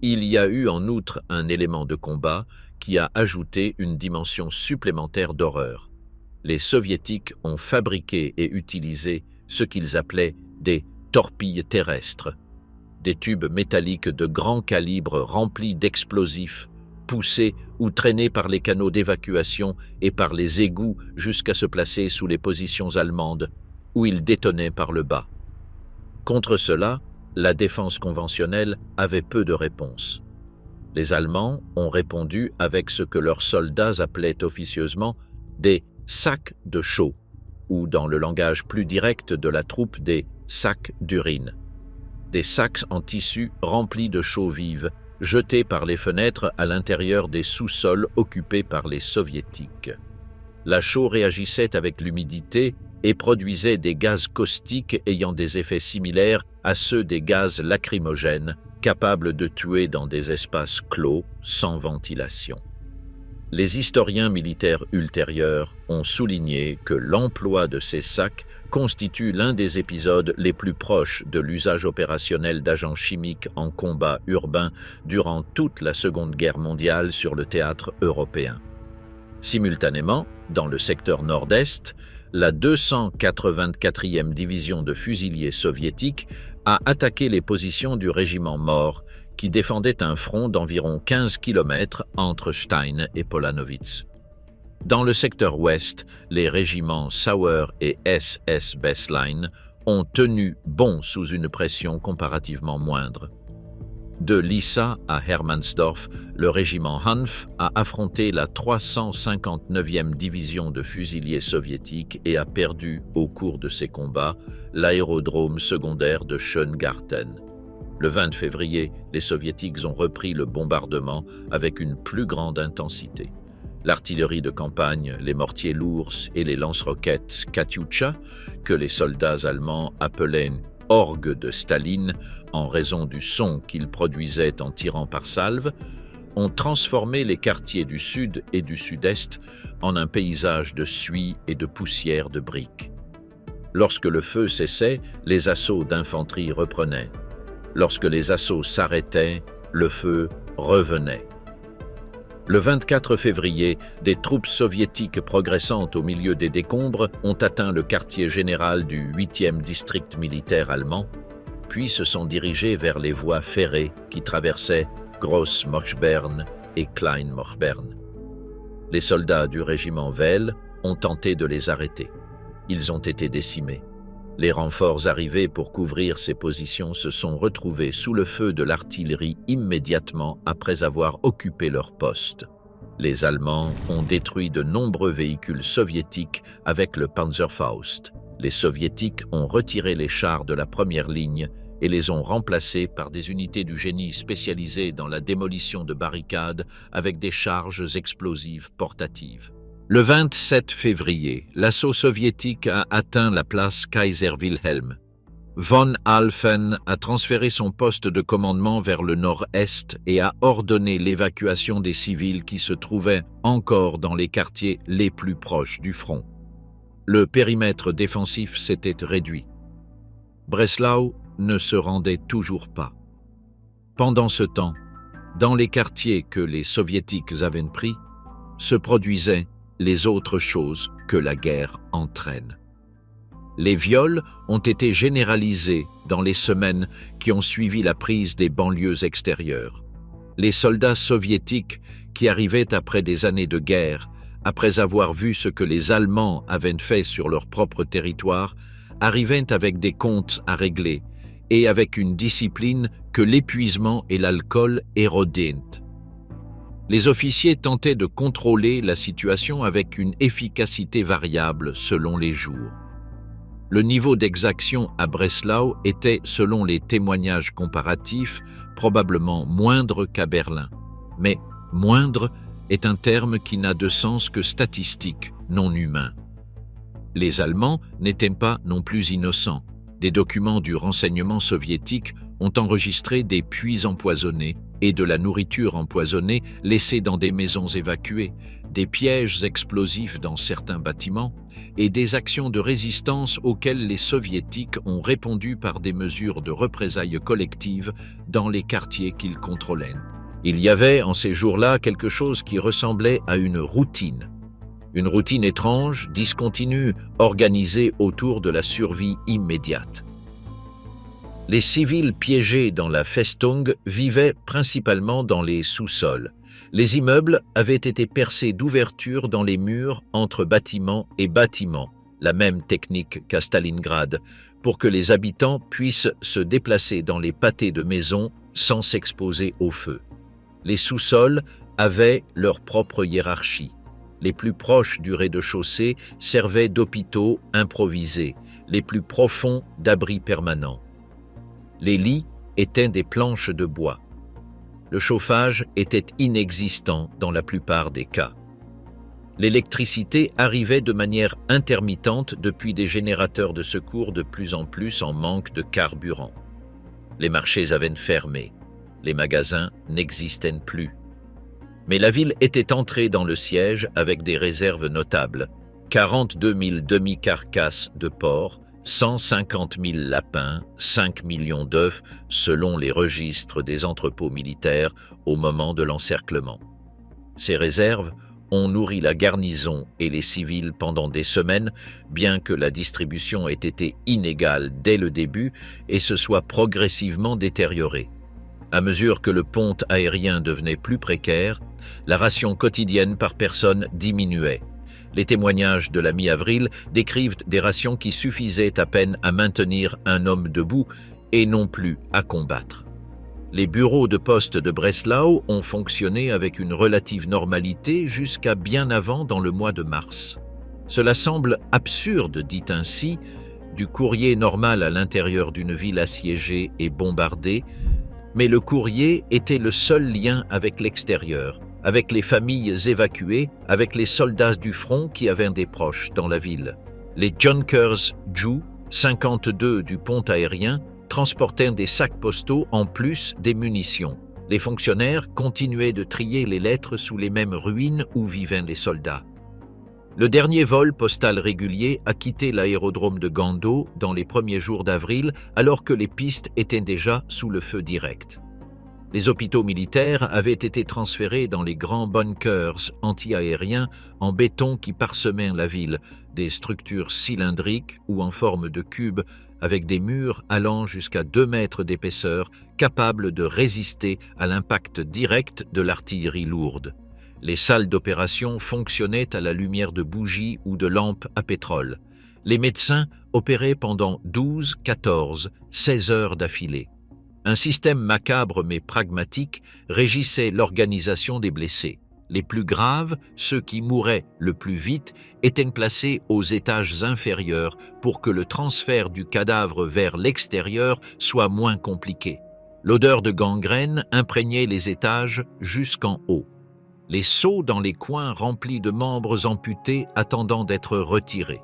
Il y a eu en outre un élément de combat qui a ajouté une dimension supplémentaire d'horreur. Les Soviétiques ont fabriqué et utilisé ce qu'ils appelaient des torpilles terrestres, des tubes métalliques de grand calibre remplis d'explosifs, poussés ou traînés par les canaux d'évacuation et par les égouts jusqu'à se placer sous les positions allemandes, où ils détonaient par le bas. Contre cela, la défense conventionnelle avait peu de réponses. Les Allemands ont répondu avec ce que leurs soldats appelaient officieusement des sacs de chaux, ou dans le langage plus direct de la troupe des sacs d'urine. Des sacs en tissu remplis de chaux vive, jetés par les fenêtres à l'intérieur des sous-sols occupés par les Soviétiques. La chaux réagissait avec l'humidité et produisait des gaz caustiques ayant des effets similaires à ceux des gaz lacrymogènes, capables de tuer dans des espaces clos, sans ventilation. Les historiens militaires ultérieurs ont souligné que l'emploi de ces sacs constitue l'un des épisodes les plus proches de l'usage opérationnel d'agents chimiques en combat urbain durant toute la Seconde Guerre mondiale sur le théâtre européen. Simultanément, dans le secteur nord-est, la 284e division de fusiliers soviétiques a attaqué les positions du régiment Mord, qui défendait un front d'environ 15 km entre Stein et Polanovitz. Dans le secteur ouest, les régiments Sauer et SS Bessline ont tenu bon sous une pression comparativement moindre. De Lissa à Hermannsdorf, le régiment Hanf a affronté la 359e division de fusiliers soviétiques et a perdu, au cours de ces combats, l'aérodrome secondaire de Schöngarten. Le 20 février, les Soviétiques ont repris le bombardement avec une plus grande intensité. L'artillerie de campagne, les mortiers lourds et les lance-roquettes Katyusha, que les soldats allemands appelaient « orgues de Staline » en raison du son qu'ils produisaient en tirant par salve, ont transformé les quartiers du sud et du sud-est en un paysage de suie et de poussière de briques. Lorsque le feu cessait, les assauts d'infanterie reprenaient. Lorsque les assauts s'arrêtaient, le feu revenait. Le 24 février, des troupes soviétiques progressant au milieu des décombres ont atteint le quartier général du 8e district militaire allemand, puis se sont dirigés vers les voies ferrées qui traversaient Groß-Moschbern et Klein-Moschbern. Les soldats du régiment Welle ont tenté de les arrêter. Ils ont été décimés. Les renforts arrivés pour couvrir ces positions se sont retrouvés sous le feu de l'artillerie immédiatement après avoir occupé leur poste. Les Allemands ont détruit de nombreux véhicules soviétiques avec le Panzerfaust. Les Soviétiques ont retiré les chars de la première ligne et les ont remplacés par des unités du génie spécialisées dans la démolition de barricades avec des charges explosives portatives. Le 27 février, l'assaut soviétique a atteint la place Kaiser Wilhelm. Von Alphen a transféré son poste de commandement vers le nord-est et a ordonné l'évacuation des civils qui se trouvaient encore dans les quartiers les plus proches du front. Le périmètre défensif s'était réduit. Breslau ne se rendait toujours pas. Pendant ce temps, dans les quartiers que les Soviétiques avaient pris, se produisaient les autres choses que la guerre entraîne. Les viols ont été généralisés dans les semaines qui ont suivi la prise des banlieues extérieures. Les soldats soviétiques qui arrivaient après des années de guerre, après avoir vu ce que les Allemands avaient fait sur leur propre territoire, arrivaient avec des comptes à régler et avec une discipline que l'épuisement et l'alcool érodaient. Les officiers tentaient de contrôler la situation avec une efficacité variable selon les jours. Le niveau d'exaction à Breslau était, selon les témoignages comparatifs, probablement moindre qu'à Berlin. Mais moindre est un terme qui n'a de sens que statistique, non humain. Les Allemands n'étaient pas non plus innocents. Des documents du renseignement soviétique ont enregistré des puits empoisonnés et de la nourriture empoisonnée laissée dans des maisons évacuées, des pièges explosifs dans certains bâtiments et des actions de résistance auxquelles les Soviétiques ont répondu par des mesures de représailles collectives dans les quartiers qu'ils contrôlaient. Il y avait en ces jours-là quelque chose qui ressemblait à une routine étrange, discontinue, organisée autour de la survie immédiate. Les civils piégés dans la Festung vivaient principalement dans les sous-sols. Les immeubles avaient été percés d'ouvertures dans les murs entre bâtiment et bâtiment, la même technique qu'à Stalingrad, pour que les habitants puissent se déplacer dans les pâtés de maisons sans s'exposer au feu. Les sous-sols avaient leur propre hiérarchie. Les plus proches du rez-de-chaussée servaient d'hôpitaux improvisés, les plus profonds d'abris permanents. Les lits étaient des planches de bois. Le chauffage était inexistant dans la plupart des cas. L'électricité arrivait de manière intermittente depuis des générateurs de secours de plus en plus en manque de carburant. Les marchés avaient fermé, les magasins n'existaient plus. Mais la ville était entrée dans le siège avec des réserves notables, 42 000 demi-carcasses de porc, 150 000 lapins, 5 millions d'œufs selon les registres des entrepôts militaires au moment de l'encerclement. Ces réserves ont nourri la garnison et les civils pendant des semaines, bien que la distribution ait été inégale dès le début et se soit progressivement détériorée. À mesure que le pont aérien devenait plus précaire, la ration quotidienne par personne diminuait. Les témoignages de la mi-avril décrivent des rations qui suffisaient à peine à maintenir un homme debout et non plus à combattre. Les bureaux de poste de Breslau ont fonctionné avec une relative normalité jusqu'à bien avant dans le mois de mars. Cela semble absurde, dit ainsi, du courrier normal à l'intérieur d'une ville assiégée et bombardée, mais le courrier était le seul lien avec l'extérieur, avec les familles évacuées, avec les soldats du front qui avaient des proches dans la ville. Les Junkers Ju, 52 du pont aérien, transportaient des sacs postaux en plus des munitions. Les fonctionnaires continuaient de trier les lettres sous les mêmes ruines où vivaient les soldats. Le dernier vol postal régulier a quitté l'aérodrome de Gando dans les premiers jours d'avril, alors que les pistes étaient déjà sous le feu direct. Les hôpitaux militaires avaient été transférés dans les grands bunkers anti-aériens en béton qui parsemaient la ville, des structures cylindriques ou en forme de cube avec des murs allant jusqu'à 2 mètres d'épaisseur, capables de résister à l'impact direct de l'artillerie lourde. Les salles d'opération fonctionnaient à la lumière de bougies ou de lampes à pétrole. Les médecins opéraient pendant 12, 14, 16 heures d'affilée. Un système macabre mais pragmatique régissait l'organisation des blessés. Les plus graves, ceux qui mouraient le plus vite, étaient placés aux étages inférieurs pour que le transfert du cadavre vers l'extérieur soit moins compliqué. L'odeur de gangrène imprégnait les étages jusqu'en haut. Les seaux dans les coins remplis de membres amputés attendant d'être retirés.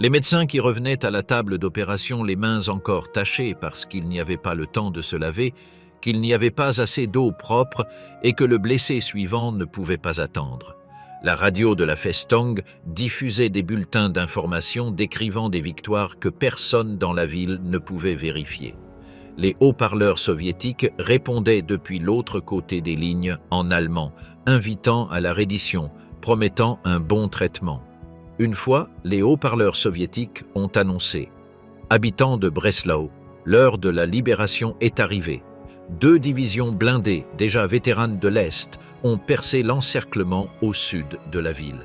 Les médecins qui revenaient à la table d'opération les mains encore tachées parce qu'il n'y avait pas le temps de se laver, qu'il n'y avait pas assez d'eau propre et que le blessé suivant ne pouvait pas attendre. La radio de la Festung diffusait des bulletins d'information décrivant des victoires que personne dans la ville ne pouvait vérifier. Les haut-parleurs soviétiques répondaient depuis l'autre côté des lignes en allemand, invitant à la reddition, promettant un bon traitement. Une fois, les haut-parleurs soviétiques ont annoncé « Habitants de Breslau, l'heure de la libération est arrivée. 2 divisions blindées, déjà vétéranes de l'Est, ont percé l'encerclement au sud de la ville. »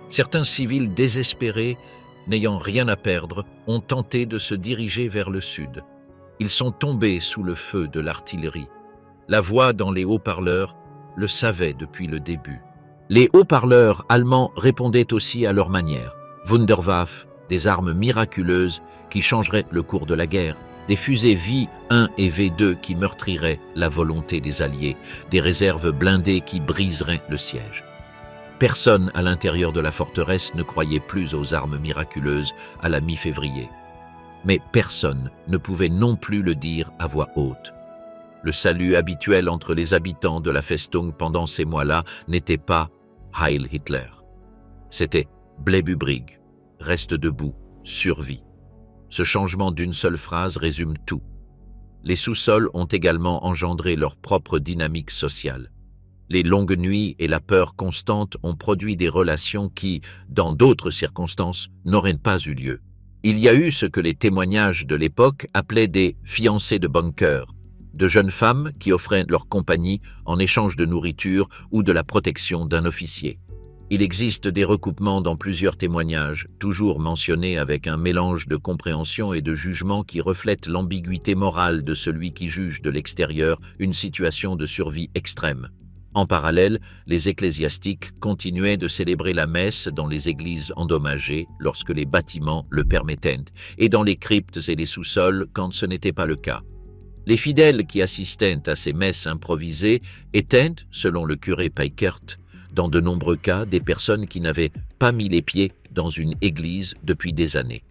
Certains civils désespérés, n'ayant rien à perdre, ont tenté de se diriger vers le sud. Ils sont tombés sous le feu de l'artillerie. La voix dans les haut-parleurs le savait depuis le début. Les haut-parleurs allemands répondaient aussi à leur manière. Wunderwaffe, des armes miraculeuses qui changeraient le cours de la guerre, des fusées V1 et V2 qui meurtriraient la volonté des Alliés, des réserves blindées qui briseraient le siège. Personne à l'intérieur de la forteresse ne croyait plus aux armes miraculeuses à la mi-février. Mais personne ne pouvait non plus le dire à voix haute. Le salut habituel entre les habitants de la Festung pendant ces mois-là n'était pas « Heil Hitler ». C'était « Bleib übrig », reste debout, survie. Ce changement d'une seule phrase résume tout. Les sous-sols ont également engendré leur propre dynamique sociale. Les longues nuits et la peur constante ont produit des relations qui, dans d'autres circonstances, n'auraient pas eu lieu. Il y a eu ce que les témoignages de l'époque appelaient des « fiancés de bunker », de jeunes femmes qui offraient leur compagnie en échange de nourriture ou de la protection d'un officier. Il existe des recoupements dans plusieurs témoignages, toujours mentionnés avec un mélange de compréhension et de jugement qui reflète l'ambiguïté morale de celui qui juge de l'extérieur une situation de survie extrême. En parallèle, les ecclésiastiques continuaient de célébrer la messe dans les églises endommagées lorsque les bâtiments le permettaient, et dans les cryptes et les sous-sols quand ce n'était pas le cas. Les fidèles qui assistaient à ces messes improvisées étaient, selon le curé Peikert, dans de nombreux cas des personnes qui n'avaient pas mis les pieds dans une église depuis des années.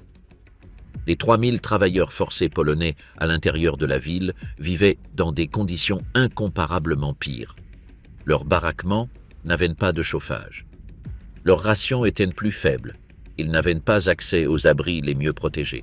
Les 3000 travailleurs forcés polonais à l'intérieur de la ville vivaient dans des conditions incomparablement pires. Leurs baraquements n'avaient pas de chauffage. Leurs rations étaient plus faibles. Ils n'avaient pas accès aux abris les mieux protégés.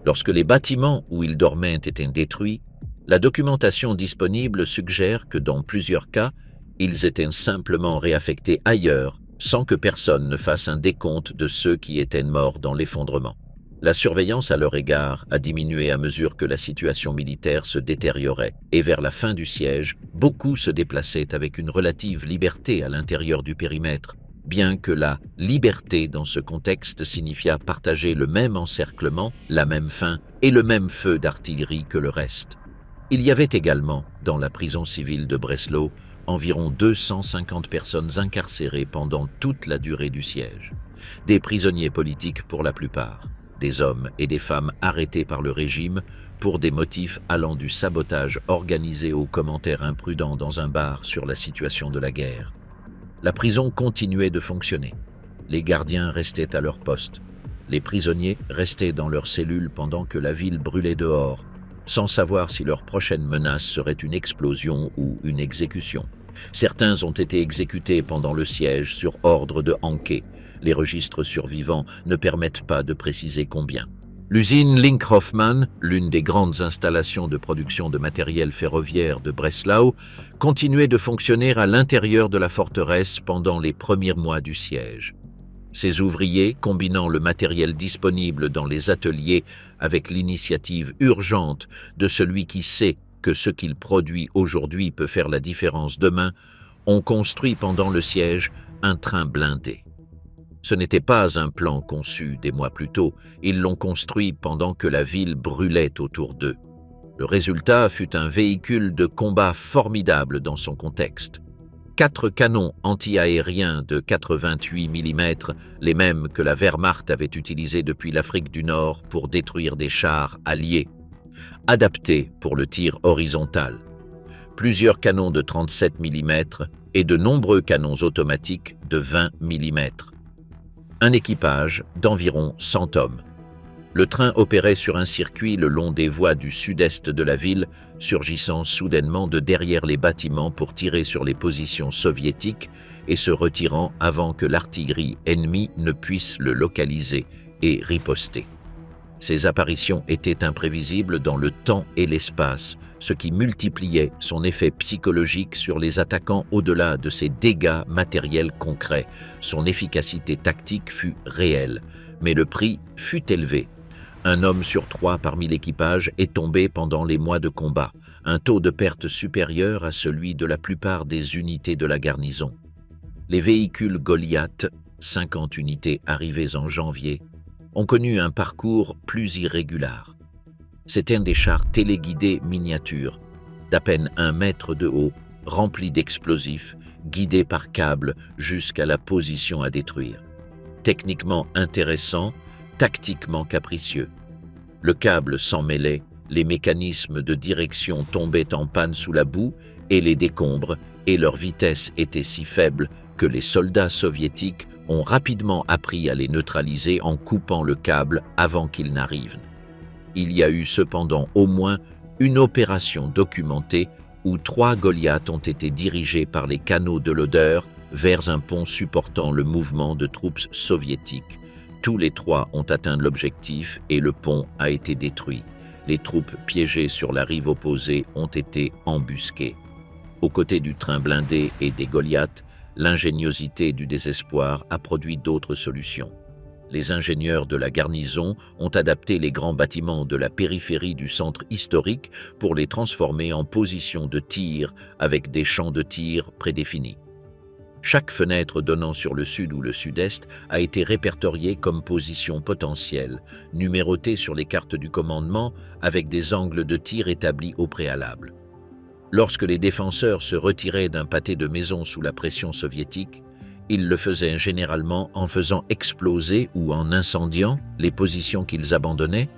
Lorsque les bâtiments où ils dormaient étaient détruits, la documentation disponible suggère que dans plusieurs cas, ils étaient simplement réaffectés ailleurs sans que personne ne fasse un décompte de ceux qui étaient morts dans l'effondrement. La surveillance à leur égard a diminué à mesure que la situation militaire se détériorait et vers la fin du siège, beaucoup se déplaçaient avec une relative liberté à l'intérieur du périmètre, bien que la liberté dans ce contexte signifiât partager le même encerclement, la même faim et le même feu d'artillerie que le reste. Il y avait également, dans la prison civile de Breslau, environ 250 personnes incarcérées pendant toute la durée du siège. Des prisonniers politiques pour la plupart, des hommes et des femmes arrêtés par le régime pour des motifs allant du sabotage organisé aux commentaires imprudents dans un bar sur la situation de la guerre. La prison continuait de fonctionner. Les gardiens restaient à leur poste. Les prisonniers restaient dans leurs cellules pendant que la ville brûlait dehors, sans savoir si leur prochaine menace serait une explosion ou une exécution. Certains ont été exécutés pendant le siège sur ordre de Hanke. Les registres survivants ne permettent pas de préciser combien. L'usine Link-Hoffmann, l'une des grandes installations de production de matériel ferroviaire de Breslau, continuait de fonctionner à l'intérieur de la forteresse pendant les premiers mois du siège. Ces ouvriers, combinant le matériel disponible dans les ateliers avec l'initiative urgente de celui qui sait que ce qu'il produit aujourd'hui peut faire la différence demain, ont construit pendant le siège un train blindé. Ce n'était pas un plan conçu des mois plus tôt, ils l'ont construit pendant que la ville brûlait autour d'eux. Le résultat fut un véhicule de combat formidable dans son contexte. 4 canons anti-aériens de 88 mm, les mêmes que la Wehrmacht avait utilisés depuis l'Afrique du Nord pour détruire des chars alliés, adaptés pour le tir horizontal. Plusieurs canons de 37 mm et de nombreux canons automatiques de 20 mm. Un équipage d'environ 100 hommes. Le train opérait sur un circuit le long des voies du sud-est de la ville, surgissant soudainement de derrière les bâtiments pour tirer sur les positions soviétiques et se retirant avant que l'artillerie ennemie ne puisse le localiser et riposter. Ces apparitions étaient imprévisibles dans le temps et l'espace, ce qui multipliait son effet psychologique sur les attaquants au-delà de ses dégâts matériels concrets. Son efficacité tactique fut réelle, mais le prix fut élevé. Un homme sur 3 parmi l'équipage est tombé pendant les mois de combat, un taux de perte supérieur à celui de la plupart des unités de la garnison. Les véhicules Goliath, 50 unités arrivées en janvier, ont connu un parcours plus irrégulier. C'étaient des chars téléguidés miniatures, d'à peine 1 mètre de haut, remplis d'explosifs, guidés par câbles jusqu'à la position à détruire. Techniquement intéressant, tactiquement capricieux. Le câble s'en mêlait, les mécanismes de direction tombaient en panne sous la boue et les décombres, et leur vitesse était si faible que les soldats soviétiques ont rapidement appris à les neutraliser en coupant le câble avant qu'ils n'arrivent. Il y a eu cependant au moins une opération documentée où 3 Goliaths ont été dirigés par les canaux de l'Oder vers un pont supportant le mouvement de troupes soviétiques. Tous les 3 ont atteint l'objectif et le pont a été détruit. Les troupes piégées sur la rive opposée ont été embusquées. Aux côtés du train blindé et des Goliaths, l'ingéniosité du désespoir a produit d'autres solutions. Les ingénieurs de la garnison ont adapté les grands bâtiments de la périphérie du centre historique pour les transformer en positions de tir avec des champs de tir prédéfinis. Chaque fenêtre donnant sur le sud ou le sud-est a été répertoriée comme position potentielle, numérotée sur les cartes du commandement avec des angles de tir établis au préalable. Lorsque les défenseurs se retiraient d'un pâté de maison sous la pression soviétique, ils le faisaient généralement en faisant exploser ou en incendiant les positions qu'ils abandonnaient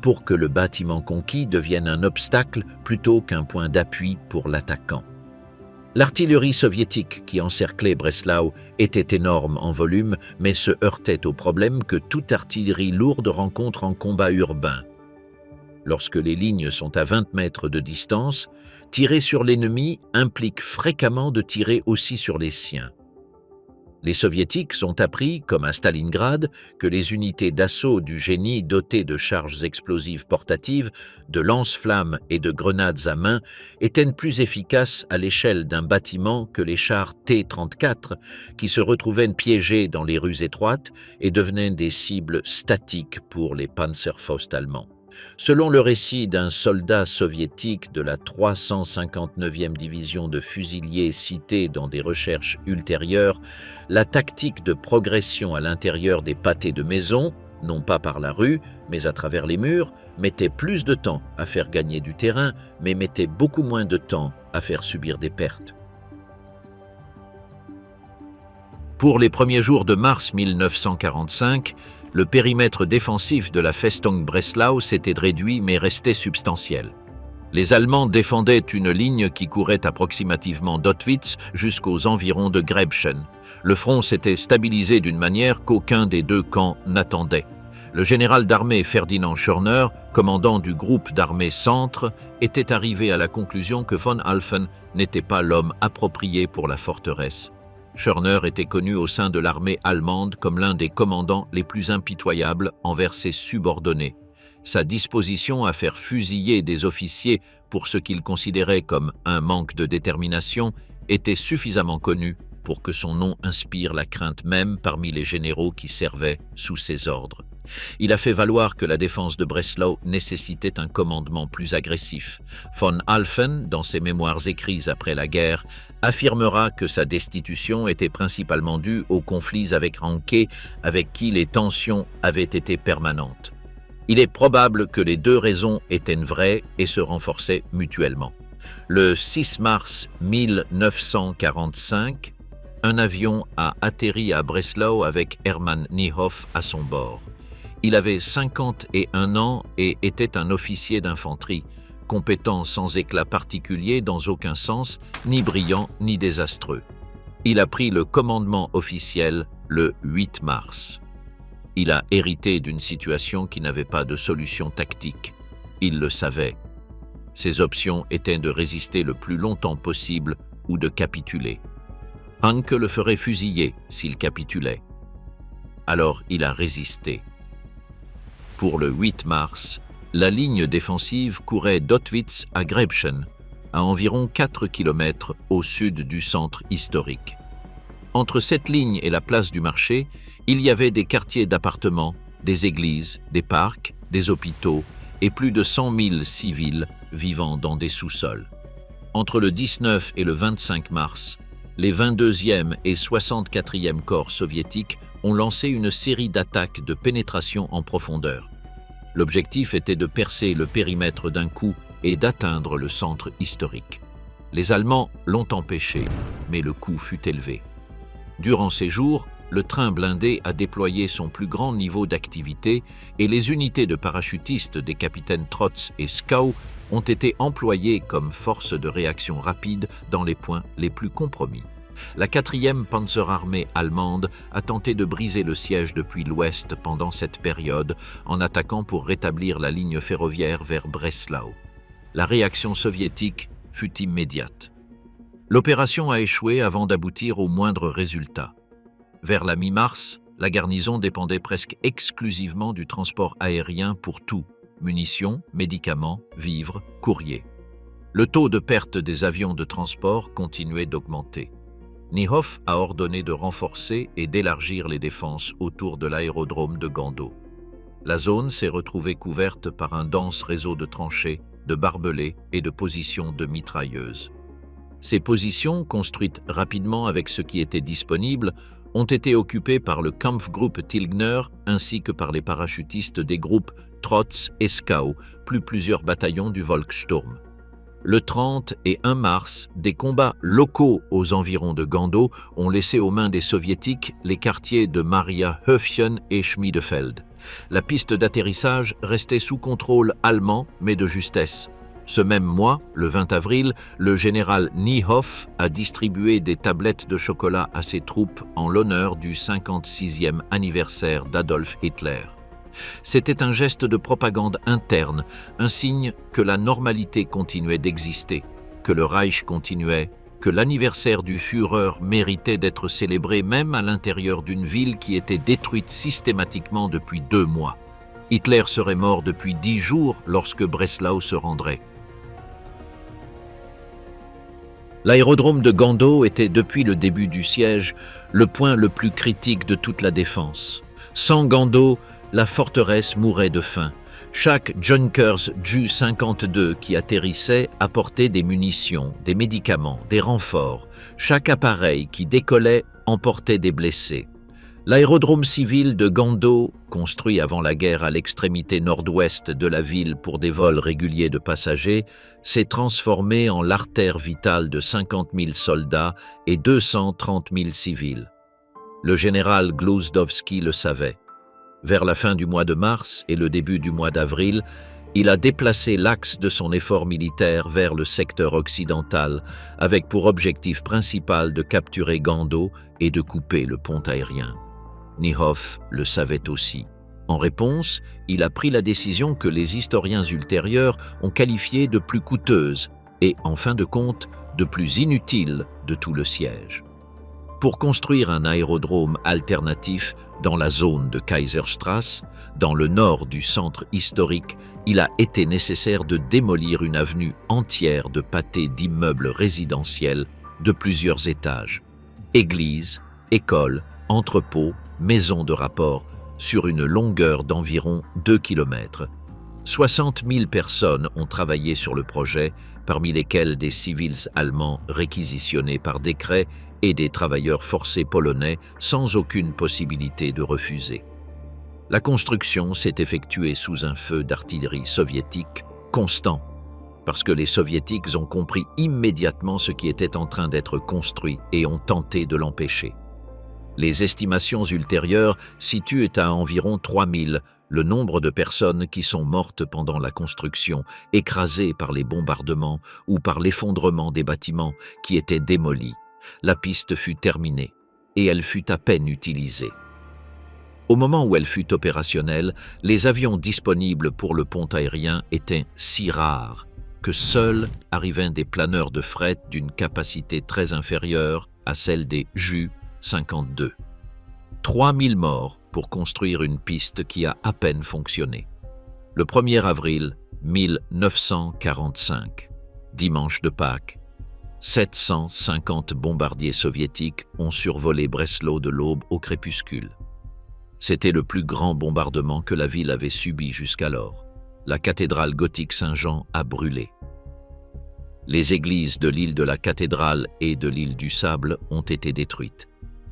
pour que le bâtiment conquis devienne un obstacle plutôt qu'un point d'appui pour l'attaquant. L'artillerie soviétique qui encerclait Breslau était énorme en volume, mais se heurtait au problème que toute artillerie lourde rencontre en combat urbain. Lorsque les lignes sont à 20 mètres de distance, tirer sur l'ennemi implique fréquemment de tirer aussi sur les siens. Les Soviétiques ont appris, comme à Stalingrad, que les unités d'assaut du génie dotées de charges explosives portatives, de lance-flammes et de grenades à main étaient plus efficaces à l'échelle d'un bâtiment que les chars T-34 qui se retrouvaient piégés dans les rues étroites et devenaient des cibles statiques pour les Panzerfaust allemands. Selon le récit d'un soldat soviétique de la 359e division de fusiliers cité dans des recherches ultérieures, la tactique de progression à l'intérieur des pâtés de maison, non pas par la rue, mais à travers les murs, mettait plus de temps à faire gagner du terrain, mais mettait beaucoup moins de temps à faire subir des pertes. Pour les premiers jours de mars 1945, le périmètre défensif de la Festung Breslau s'était réduit mais restait substantiel. Les Allemands défendaient une ligne qui courait approximativement d'Ottwitz jusqu'aux environs de Grebchen. Le front s'était stabilisé d'une manière qu'aucun des deux camps n'attendait. Le général d'armée Ferdinand Schörner, commandant du groupe d'armée Centre, était arrivé à la conclusion que von Alphen n'était pas l'homme approprié pour la forteresse. Schörner était connu au sein de l'armée allemande comme l'un des commandants les plus impitoyables envers ses subordonnés. Sa disposition à faire fusiller des officiers pour ce qu'il considérait comme un manque de détermination était suffisamment connue pour que son nom inspire la crainte même parmi les généraux qui servaient sous ses ordres. Il a fait valoir que la défense de Breslau nécessitait un commandement plus agressif. Von Alphen, dans ses mémoires écrits après la guerre, affirmera que sa destitution était principalement due aux conflits avec Ranke, avec qui les tensions avaient été permanentes. Il est probable que les deux raisons étaient vraies et se renforçaient mutuellement. Le 6 mars 1945, un avion a atterri à Breslau avec Hermann Niehoff à son bord. Il avait 51 ans et était un officier d'infanterie, compétent sans éclat particulier dans aucun sens, ni brillant ni désastreux. Il a pris le commandement officiel le 8 mars. Il a hérité d'une situation qui n'avait pas de solution tactique. Il le savait. Ses options étaient de résister le plus longtemps possible ou de capituler. Hanke le ferait fusiller s'il capitulait. Alors il a résisté. Pour le 8 mars, la ligne défensive courait d'Ottwitz à Grebchen, à environ 4 km au sud du centre historique. Entre cette ligne et la place du marché, il y avait des quartiers d'appartements, des églises, des parcs, des hôpitaux et plus de 100 000 civils vivant dans des sous-sols. Entre le 19 et le 25 mars, les 22e et 64e corps soviétiques ont lancé une série d'attaques de pénétration en profondeur. L'objectif était de percer le périmètre d'un coup et d'atteindre le centre historique. Les Allemands l'ont empêché, mais le coût fut élevé. Durant ces jours, le train blindé a déployé son plus grand niveau d'activité et les unités de parachutistes des capitaines Trotz et Skau ont été employées comme force de réaction rapide dans les points les plus compromis. La 4e Panzerarmee allemande a tenté de briser le siège depuis l'ouest pendant cette période en attaquant pour rétablir la ligne ferroviaire vers Breslau. La réaction soviétique fut immédiate. L'opération a échoué avant d'aboutir au moindre résultat. Vers la mi-mars, la garnison dépendait presque exclusivement du transport aérien pour tout, munitions, médicaments, vivres, courriers. Le taux de perte des avions de transport continuait d'augmenter. Niehoff a ordonné de renforcer et d'élargir les défenses autour de l'aérodrome de Gando. La zone s'est retrouvée couverte par un dense réseau de tranchées, de barbelés et de positions de mitrailleuses. Ces positions, construites rapidement avec ce qui était disponible, ont été occupées par le Kampfgruppe Tilgner ainsi que par les parachutistes des groupes Trotz et Skau, plus plusieurs bataillons du Volkssturm. Le 30 et 1 mars, des combats locaux aux environs de Gando ont laissé aux mains des soviétiques les quartiers de Mariahöfchen et Schmiedefeld. La piste d'atterrissage restait sous contrôle allemand, mais de justesse. Ce même mois, le 20 avril, le général Niehoff a distribué des tablettes de chocolat à ses troupes en l'honneur du 56e anniversaire d'Adolf Hitler. C'était un geste de propagande interne, un signe que la normalité continuait d'exister, que le Reich continuait, que l'anniversaire du Führer méritait d'être célébré même à l'intérieur d'une ville qui était détruite systématiquement depuis 2 mois. Hitler serait mort depuis 10 jours lorsque Breslau se rendrait. L'aérodrome de Gando était depuis le début du siège le point le plus critique de toute la défense. Sans Gando, la forteresse mourait de faim. Chaque Junkers Ju-52 qui atterrissait apportait des munitions, des médicaments, des renforts. Chaque appareil qui décollait emportait des blessés. L'aérodrome civil de Gando, construit avant la guerre à l'extrémité nord-ouest de la ville pour des vols réguliers de passagers, s'est transformé en l'artère vitale de 50 000 soldats et 230 000 civils. Le général Gluzdowski le savait. Vers la fin du mois de mars et le début du mois d'avril, il a déplacé l'axe de son effort militaire vers le secteur occidental, avec pour objectif principal de capturer Gando et de couper le pont aérien. Niehoff le savait aussi. En réponse, il a pris la décision que les historiens ultérieurs ont qualifiée de plus coûteuse et, en fin de compte, de plus inutile de tout le siège. Pour construire un aérodrome alternatif dans la zone de Kaiserstraße, dans le nord du centre historique, il a été nécessaire de démolir une avenue entière de pâtés d'immeubles résidentiels de plusieurs étages. Églises, écoles, entrepôts, maisons de rapport, sur une longueur d'environ 2 km. 60 000 personnes ont travaillé sur le projet, parmi lesquelles des civils allemands réquisitionnés par décret et des travailleurs forcés polonais sans aucune possibilité de refuser. La construction s'est effectuée sous un feu d'artillerie soviétique constant, parce que les soviétiques ont compris immédiatement ce qui était en train d'être construit et ont tenté de l'empêcher. Les estimations ultérieures situent à environ 3000 le nombre de personnes qui sont mortes pendant la construction, écrasées par les bombardements ou par l'effondrement des bâtiments qui étaient démolis. La piste fut terminée et elle fut à peine utilisée. Au moment où elle fut opérationnelle, les avions disponibles pour le pont aérien étaient si rares que seuls arrivaient des planeurs de fret d'une capacité très inférieure à celle des Ju-52. 3000 morts pour construire une piste qui a à peine fonctionné. Le 1er avril 1945, dimanche de Pâques, 750 bombardiers soviétiques ont survolé Breslau de l'aube au crépuscule. C'était le plus grand bombardement que la ville avait subi jusqu'alors. La cathédrale gothique Saint-Jean a brûlé. Les églises de l'île de la Cathédrale et de l'île du Sable ont été détruites.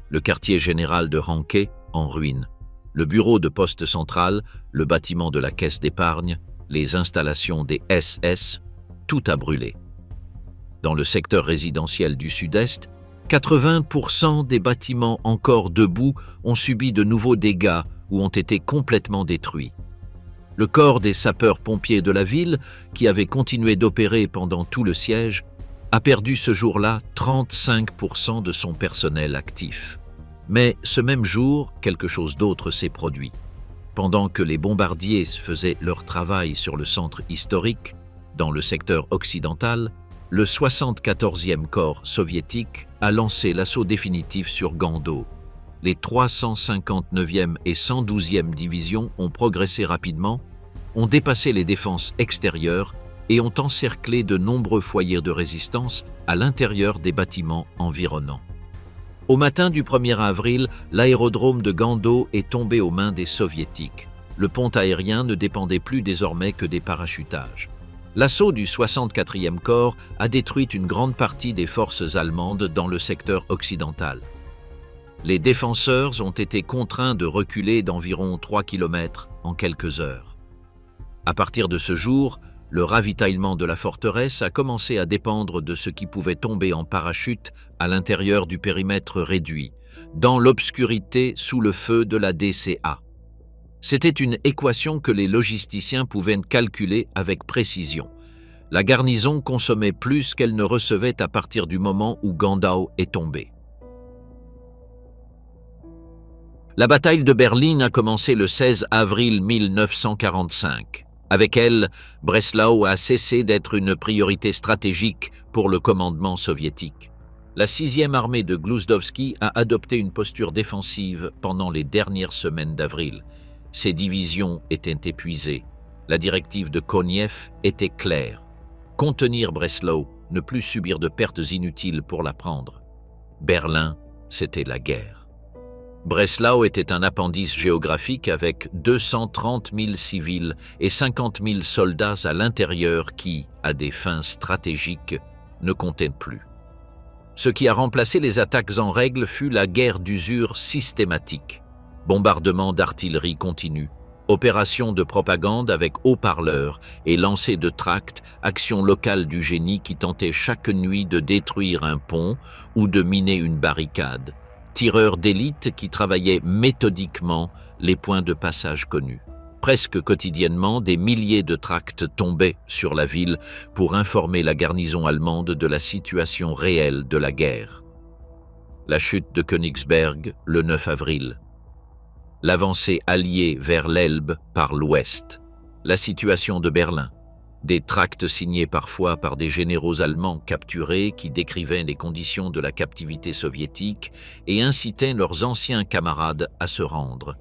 Le quartier général de Hanke en ruine. Le bureau de poste central, le bâtiment de la caisse d'épargne, les installations des SS, tout a brûlé. Dans le secteur résidentiel du sud-est, 80% des bâtiments encore debout ont subi de nouveaux dégâts ou ont été complètement détruits. Le corps des sapeurs-pompiers de la ville, qui avait continué d'opérer pendant tout le siège, a perdu ce jour-là 35% de son personnel actif. Mais ce même jour, quelque chose d'autre s'est produit. Pendant que les bombardiers faisaient leur travail sur le centre historique, dans le secteur occidental, le 74e corps soviétique a lancé l'assaut définitif sur Gando. Les 359e et 112e divisions ont progressé rapidement, ont dépassé les défenses extérieures et ont encerclé de nombreux foyers de résistance à l'intérieur des bâtiments environnants. Au matin du 1er avril, l'aérodrome de Gando est tombé aux mains des Soviétiques. Le pont aérien ne dépendait plus désormais que des parachutages. L'assaut du 64e corps a détruit une grande partie des forces allemandes dans le secteur occidental. Les défenseurs ont été contraints de reculer d'environ 3 km en quelques heures. À partir de ce jour, le ravitaillement de la forteresse a commencé à dépendre de ce qui pouvait tomber en parachute à l'intérieur du périmètre réduit, dans l'obscurité sous le feu de la DCA. C'était une équation que les logisticiens pouvaient calculer avec précision. La garnison consommait plus qu'elle ne recevait à partir du moment où Gandau est tombé. La bataille de Berlin a commencé le 16 avril 1945. Avec elle, Breslau a cessé d'être une priorité stratégique pour le commandement soviétique. La 6e armée de Glouzdovski a adopté une posture défensive pendant les dernières semaines d'avril. Ses divisions étaient épuisées. La directive de Konev était claire. Contenir Breslau, ne plus subir de pertes inutiles pour la prendre. Berlin, c'était la guerre. Breslau était un appendice géographique avec 230 000 civils et 50 000 soldats à l'intérieur qui, à des fins stratégiques, ne comptaient plus. Ce qui a remplacé les attaques en règle fut la guerre d'usure systématique. Bombardements d'artillerie continus, opérations de propagande avec haut-parleurs et lancers de tracts, actions locales du génie qui tentaient chaque nuit de détruire un pont ou de miner une barricade. Tireurs d'élite qui travaillaient méthodiquement les points de passage connus. Presque quotidiennement, des milliers de tracts tombaient sur la ville pour informer la garnison allemande de la situation réelle de la guerre. La chute de Königsberg, le 9 avril. L'avancée alliée vers l'Elbe par l'ouest. La situation de Berlin. Des tracts signés parfois par des généraux allemands capturés qui décrivaient les conditions de la captivité soviétique et incitaient leurs anciens camarades à se rendre.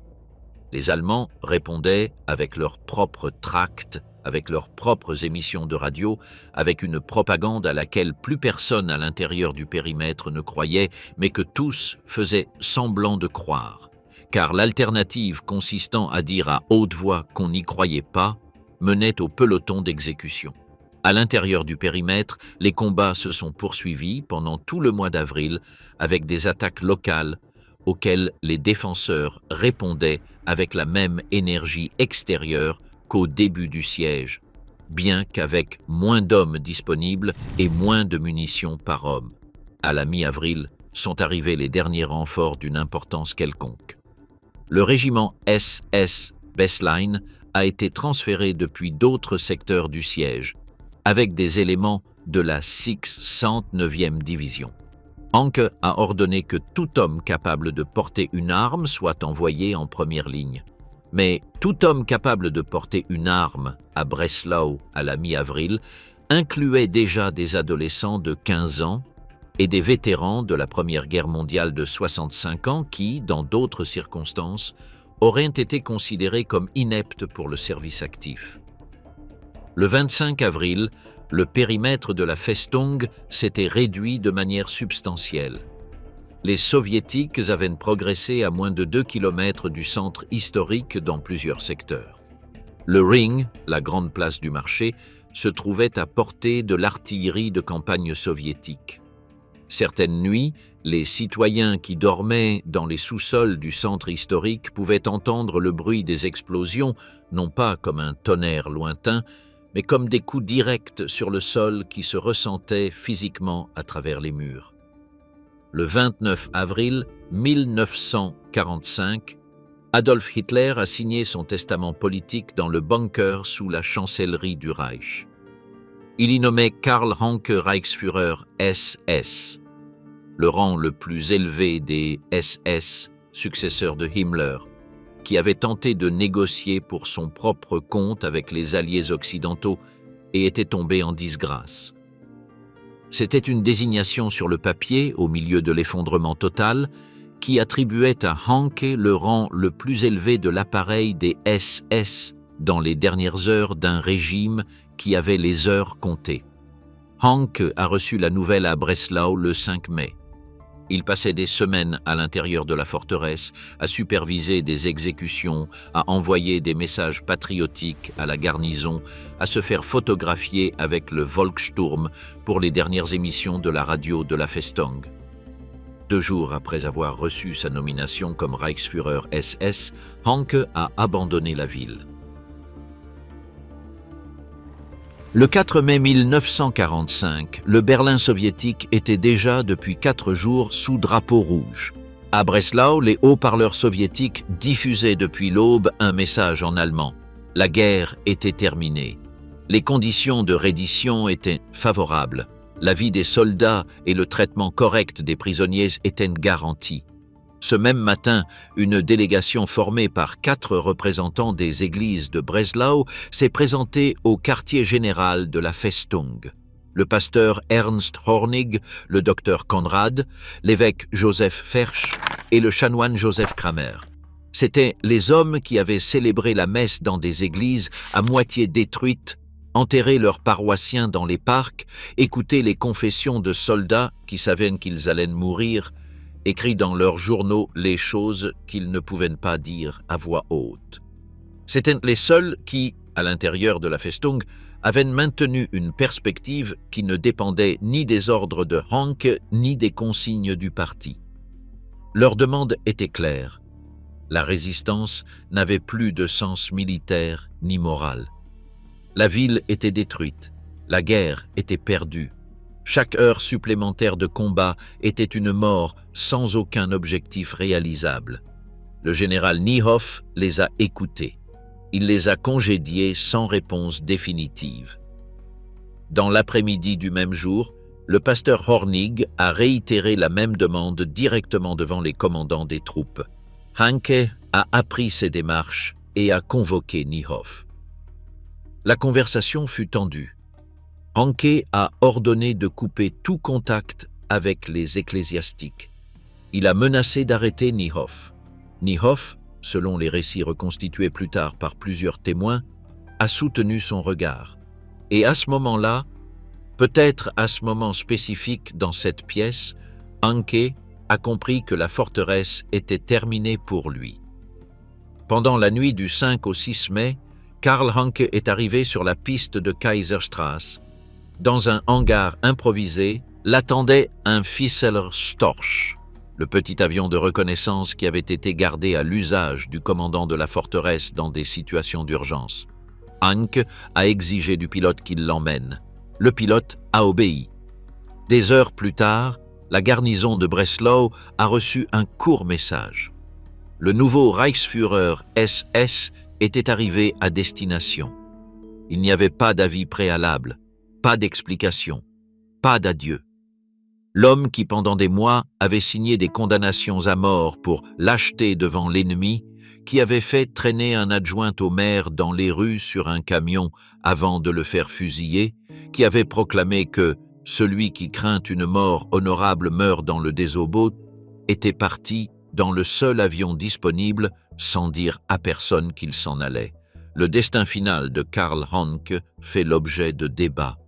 Les Allemands répondaient avec leurs propres tracts, avec leurs propres émissions de radio, avec une propagande à laquelle plus personne à l'intérieur du périmètre ne croyait, mais que tous faisaient semblant de croire. Car l'alternative consistant à dire à haute voix qu'on n'y croyait pas, menait au peloton d'exécution. À l'intérieur du périmètre, les combats se sont poursuivis pendant tout le mois d'avril avec des attaques locales auxquelles les défenseurs répondaient avec la même énergie extérieure qu'au début du siège, bien qu'avec moins d'hommes disponibles et moins de munitions par homme. À la mi-avril sont arrivés les derniers renforts d'une importance quelconque. Le régiment SS Besslein a été transféré depuis d'autres secteurs du siège, avec des éléments de la 609e division. Anke a ordonné que tout homme capable de porter une arme soit envoyé en première ligne. Mais tout homme capable de porter une arme à Breslau à la mi-avril incluait déjà des adolescents de 15 ans et des vétérans de la Première Guerre mondiale de 65 ans qui, dans d'autres circonstances, auraient été considérés comme ineptes pour le service actif. Le 25 avril, le périmètre de la Festung s'était réduit de manière substantielle. Les Soviétiques avaient progressé à moins de 2 km du centre historique dans plusieurs secteurs. Le Ring, la grande place du marché, se trouvait à portée de l'artillerie de campagne soviétique. Certaines nuits, les citoyens qui dormaient dans les sous-sols du centre historique pouvaient entendre le bruit des explosions, non pas comme un tonnerre lointain, mais comme des coups directs sur le sol qui se ressentaient physiquement à travers les murs. Le 29 avril 1945, Adolf Hitler a signé son testament politique dans le bunker sous la chancellerie du Reich. Il y nommait Karl Hanke Reichsführer SS, le rang le plus élevé des SS, successeurs de Himmler, qui avait tenté de négocier pour son propre compte avec les alliés occidentaux et était tombé en disgrâce. C'était une désignation sur le papier, au milieu de l'effondrement total, qui attribuait à Hanke le rang le plus élevé de l'appareil des SS dans les dernières heures d'un régime qui avait les heures comptées. Hanke a reçu la nouvelle à Breslau le 5 mai. Il passait des semaines à l'intérieur de la forteresse, à superviser des exécutions, à envoyer des messages patriotiques à la garnison, à se faire photographier avec le Volkssturm pour les dernières émissions de la radio de la Festung. 2 jours après avoir reçu sa nomination comme Reichsführer SS, Hanke a abandonné la ville. Le 4 mai 1945, le Berlin soviétique était déjà depuis 4 jours sous drapeau rouge. À Breslau, les haut-parleurs soviétiques diffusaient depuis l'aube un message en allemand. La guerre était terminée. Les conditions de reddition étaient favorables. La vie des soldats et le traitement correct des prisonniers étaient garantis. Ce même matin, une délégation formée par 4 représentants des églises de Breslau s'est présentée au quartier général de la Festung. Le pasteur Ernst Hornig, le docteur Konrad, l'évêque Joseph Fersch et le chanoine Joseph Kramer. C'étaient les hommes qui avaient célébré la messe dans des églises à moitié détruites, enterré leurs paroissiens dans les parcs, écouté les confessions de soldats qui savaient qu'ils allaient mourir, écrit dans leurs journaux les choses qu'ils ne pouvaient pas dire à voix haute. C'étaient les seuls qui, à l'intérieur de la Festung, avaient maintenu une perspective qui ne dépendait ni des ordres de Hanke ni des consignes du parti. Leur demande était claire. La résistance n'avait plus de sens militaire ni moral. La ville était détruite, la guerre était perdue. Chaque heure supplémentaire de combat était une mort sans aucun objectif réalisable. Le général Niehoff les a écoutés. Il les a congédiés sans réponse définitive. Dans l'après-midi du même jour, le pasteur Hornig a réitéré la même demande directement devant les commandants des troupes. Hanke a appris ces démarches et a convoqué Niehoff. La conversation fut tendue. Hanke a ordonné de couper tout contact avec les ecclésiastiques. Il a menacé d'arrêter Niehoff. Niehoff, selon les récits reconstitués plus tard par plusieurs témoins, a soutenu son regard. Et à ce moment-là, peut-être à ce moment spécifique dans cette pièce, Hanke a compris que la forteresse était terminée pour lui. Pendant la nuit du 5 au 6 mai, Karl Hanke est arrivé sur la piste de Kaiserstraße. Dans un hangar improvisé, l'attendait un Fieseler Storch, le petit avion de reconnaissance qui avait été gardé à l'usage du commandant de la forteresse dans des situations d'urgence. Hanke a exigé du pilote qu'il l'emmène. Le pilote a obéi. Des heures plus tard, la garnison de Breslau a reçu un court message. Le nouveau Reichsführer SS était arrivé à destination. Il n'y avait pas d'avis préalable, pas d'explication, pas d'adieu. L'homme qui pendant des mois avait signé des condamnations à mort pour lâcheté devant l'ennemi, qui avait fait traîner un adjoint au maire dans les rues sur un camion avant de le faire fusiller, qui avait proclamé que « celui qui craint une mort honorable meurt dans le désobeau », était parti dans le seul avion disponible sans dire à personne qu'il s'en allait. Le destin final de Karl Hanke fait l'objet de débats.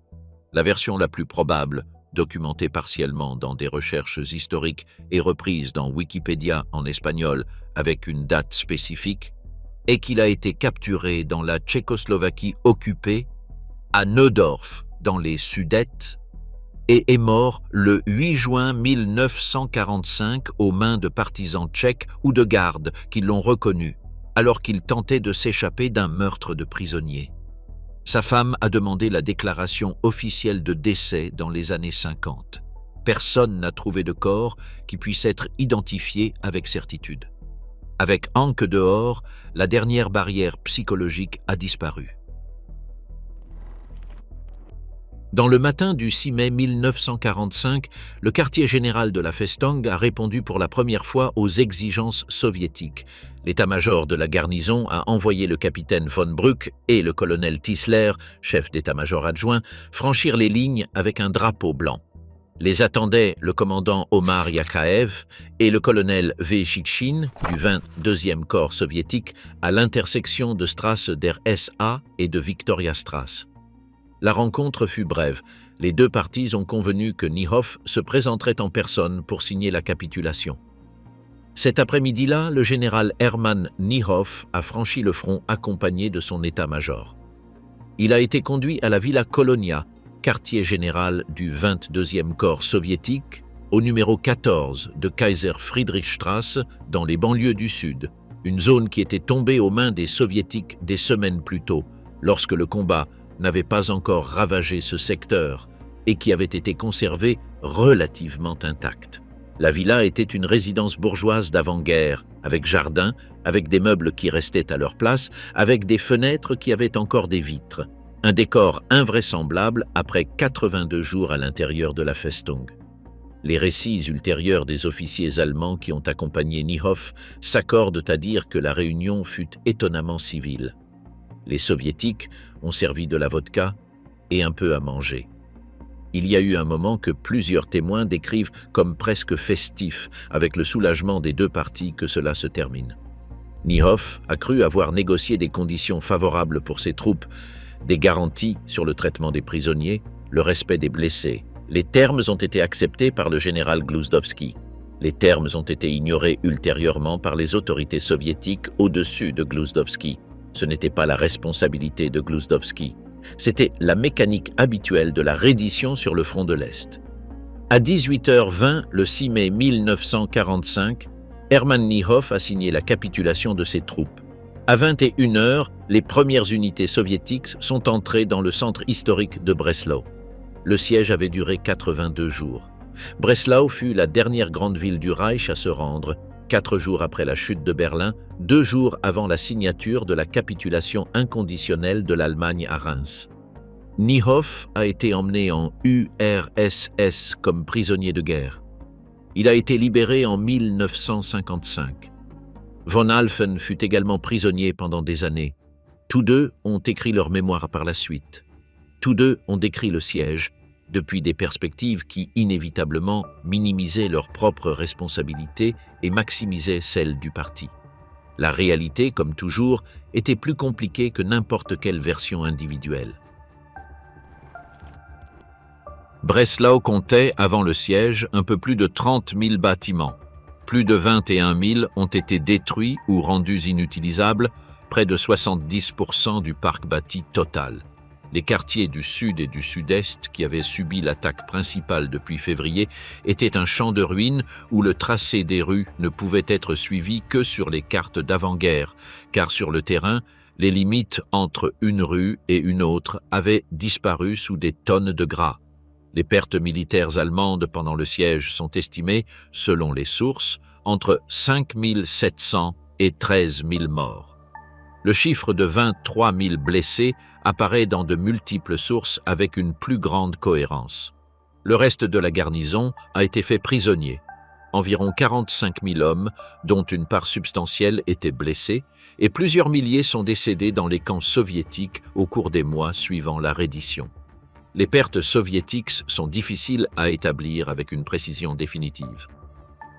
La version la plus probable, documentée partiellement dans des recherches historiques et reprise dans Wikipédia en espagnol avec une date spécifique, est qu'il a été capturé dans la Tchécoslovaquie occupée, à Neudorf, dans les Sudètes, et est mort le 8 juin 1945 aux mains de partisans tchèques ou de gardes qui l'ont reconnu, alors qu'il tentait de s'échapper d'un meurtre de prisonniers. Sa femme a demandé la déclaration officielle de décès dans les années 50. Personne n'a trouvé de corps qui puisse être identifié avec certitude. Avec Hanke dehors, la dernière barrière psychologique a disparu. Dans le matin du 6 mai 1945, le quartier général de la Festung a répondu pour la première fois aux exigences soviétiques. L'état-major de la garnison a envoyé le capitaine von Bruck et le colonel Tissler, chef d'état-major adjoint, franchir les lignes avec un drapeau blanc. Les attendaient le commandant Omar Yakaev et le colonel V. Chitchin du 22e corps soviétique à l'intersection de Strasse der SA et de Victoria Strasse. La rencontre fut brève. Les deux parties ont convenu que Niehoff se présenterait en personne pour signer la capitulation. Cet après-midi-là, le général Hermann Niehoff a franchi le front accompagné de son état-major. Il a été conduit à la Villa Colonia, quartier général du 22e corps soviétique, au numéro 14 de Kaiser Friedrichstrasse, dans les banlieues du Sud, une zone qui était tombée aux mains des soviétiques des semaines plus tôt, lorsque le combat n'avait pas encore ravagé ce secteur et qui avait été conservé relativement intacte. La villa était une résidence bourgeoise d'avant-guerre, avec jardin, avec des meubles qui restaient à leur place, avec des fenêtres qui avaient encore des vitres. Un décor invraisemblable après 82 jours à l'intérieur de la Festung. Les récits ultérieurs des officiers allemands qui ont accompagné Niehoff s'accordent à dire que la réunion fut étonnamment civile. Les soviétiques ont servi de la vodka et un peu à manger. Il y a eu un moment que plusieurs témoins décrivent comme presque festif, avec le soulagement des deux parties que cela se termine. Niehoff a cru avoir négocié des conditions favorables pour ses troupes, des garanties sur le traitement des prisonniers, le respect des blessés. Les termes ont été acceptés par le général Gluzdovski. Les termes ont été ignorés ultérieurement par les autorités soviétiques au-dessus de Gluzdovski. Ce n'était pas la responsabilité de Gluzdovski. C'était la mécanique habituelle de la reddition sur le front de l'Est. À 18h20, le 6 mai 1945, Hermann Niehoff a signé la capitulation de ses troupes. À 21h, les premières unités soviétiques sont entrées dans le centre historique de Breslau. Le siège avait duré 82 jours. Breslau fut la dernière grande ville du Reich à se rendre, 4 jours après la chute de Berlin, 2 jours avant la signature de la capitulation inconditionnelle de l'Allemagne à Reims. Niehoff a été emmené en URSS comme prisonnier de guerre. Il a été libéré en 1955. Von Alphen fut également prisonnier pendant des années. Tous deux ont écrit leurs mémoires par la suite. Tous deux ont décrit le siège, depuis des perspectives qui inévitablement minimisaient leurs propres responsabilités et maximisaient celles du parti. La réalité, comme toujours, était plus compliquée que n'importe quelle version individuelle. Breslau comptait, avant le siège, un peu plus de 30 000 bâtiments. Plus de 21 000 ont été détruits ou rendus inutilisables, près de 70% du parc bâti total. Les quartiers du sud et du sud-est, qui avaient subi l'attaque principale depuis février, étaient un champ de ruines où le tracé des rues ne pouvait être suivi que sur les cartes d'avant-guerre, car sur le terrain, les limites entre une rue et une autre avaient disparu sous des tonnes de gras. Les pertes militaires allemandes pendant le siège sont estimées, selon les sources, entre 5 700 et 13 000 morts. Le chiffre de 23 000 blessés apparaît dans de multiples sources avec une plus grande cohérence. Le reste de la garnison a été fait prisonnier. Environ 45 000 hommes, dont une part substantielle était blessée, et plusieurs milliers sont décédés dans les camps soviétiques au cours des mois suivant la reddition. Les pertes soviétiques sont difficiles à établir avec une précision définitive.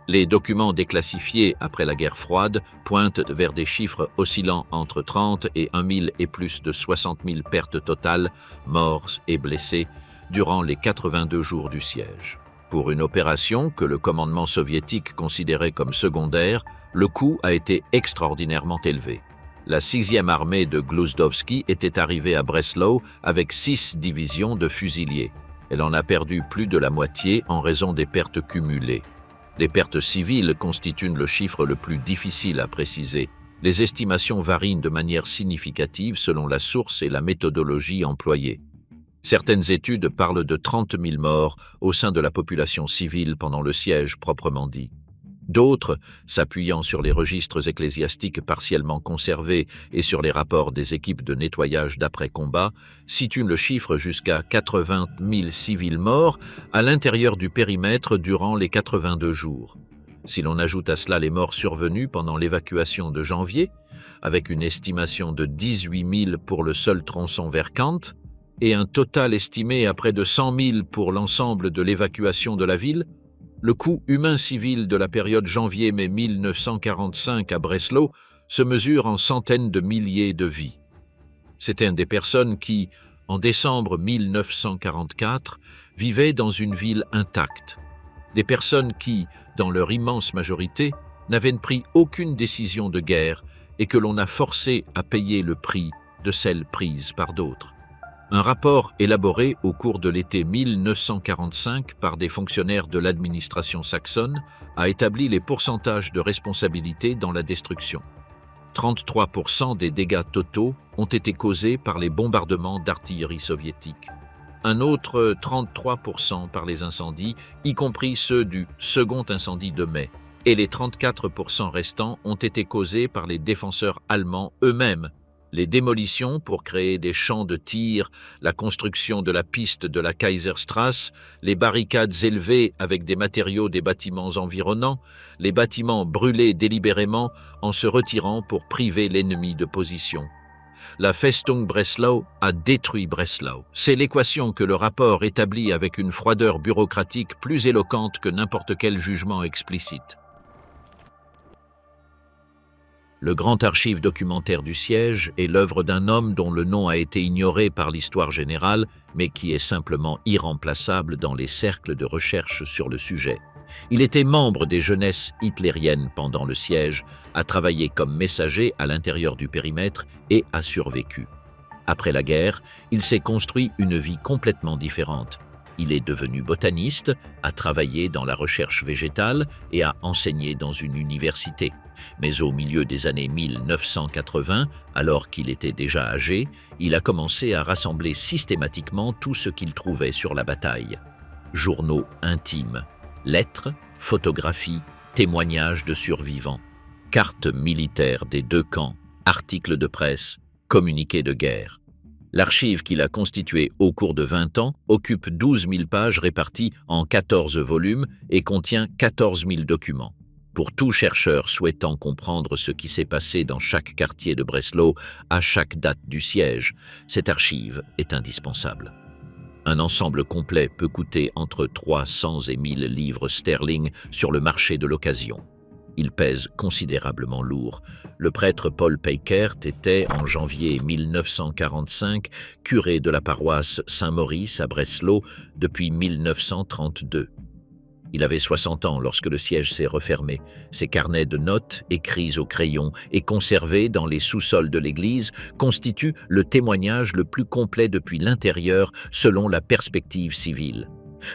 Les documents déclassifiés après la guerre froide pointent vers des chiffres oscillant entre 30 et 1 000 et plus de 60 000 pertes totales, morts et blessés, durant les 82 jours du siège. Pour une opération que le commandement soviétique considérait comme secondaire, le coût a été extraordinairement élevé. La 6e armée de Gluzdovski était arrivée à Breslau avec 6 divisions de fusiliers. Elle en a perdu plus de la moitié en raison des pertes cumulées. Les pertes civiles constituent le chiffre le plus difficile à préciser. Les estimations varient de manière significative selon la source et la méthodologie employée. Certaines études parlent de 30 000 morts au sein de la population civile pendant le siège proprement dit. D'autres, s'appuyant sur les registres ecclésiastiques partiellement conservés et sur les rapports des équipes de nettoyage d'après-combat, situent le chiffre jusqu'à 80 000 civils morts à l'intérieur du périmètre durant les 82 jours. Si l'on ajoute à cela les morts survenus pendant l'évacuation de janvier, avec une estimation de 18 000 pour le seul tronçon vers Kant, et un total estimé à près de 100 000 pour l'ensemble de l'évacuation de la ville, le coût humain civil de la période janvier-mai 1945 à Breslau se mesure en centaines de milliers de vies. C'étaient des personnes qui, en décembre 1944, vivaient dans une ville intacte. Des personnes qui, dans leur immense majorité, n'avaient pris aucune décision de guerre et que l'on a forcé à payer le prix de celles prises par d'autres. Un rapport élaboré au cours de l'été 1945 par des fonctionnaires de l'administration saxonne a établi les pourcentages de responsabilité dans la destruction. 33% des dégâts totaux ont été causés par les bombardements d'artillerie soviétique. Un autre 33% par les incendies, y compris ceux du second incendie de mai. Et les 34% restants ont été causés par les défenseurs allemands eux-mêmes. Les démolitions pour créer des champs de tir, la construction de la piste de la Kaiserstrasse, les barricades élevées avec des matériaux des bâtiments environnants, les bâtiments brûlés délibérément en se retirant pour priver l'ennemi de position. La Festung Breslau a détruit Breslau. C'est l'équation que le rapport établit avec une froideur bureaucratique plus éloquente que n'importe quel jugement explicite. Le grand archive documentaire du siège est l'œuvre d'un homme dont le nom a été ignoré par l'histoire générale, mais qui est simplement irremplaçable dans les cercles de recherche sur le sujet. Il était membre des jeunesses hitlériennes pendant le siège, a travaillé comme messager à l'intérieur du périmètre et a survécu. Après la guerre, il s'est construit une vie complètement différente. Il est devenu botaniste, a travaillé dans la recherche végétale et a enseigné dans une université. Mais au milieu des années 1980, alors qu'il était déjà âgé, il a commencé à rassembler systématiquement tout ce qu'il trouvait sur la bataille. Journaux intimes, lettres, photographies, témoignages de survivants, cartes militaires des deux camps, articles de presse, communiqués de guerre. L'archive qu'il a constituée au cours de 20 ans occupe 12 000 pages réparties en 14 volumes et contient 14 000 documents. Pour tout chercheur souhaitant comprendre ce qui s'est passé dans chaque quartier de Breslau à chaque date du siège, cette archive est indispensable. Un ensemble complet peut coûter entre 300 et 1000 livres sterling sur le marché de l'occasion. Il pèse considérablement lourd. Le prêtre Paul Peikert était, en janvier 1945, curé de la paroisse Saint-Maurice à Breslau depuis 1932. Il avait 60 ans lorsque le siège s'est refermé. Ses carnets de notes, écrits au crayon et conservés dans les sous-sols de l'église, constituent le témoignage le plus complet depuis l'intérieur selon la perspective civile.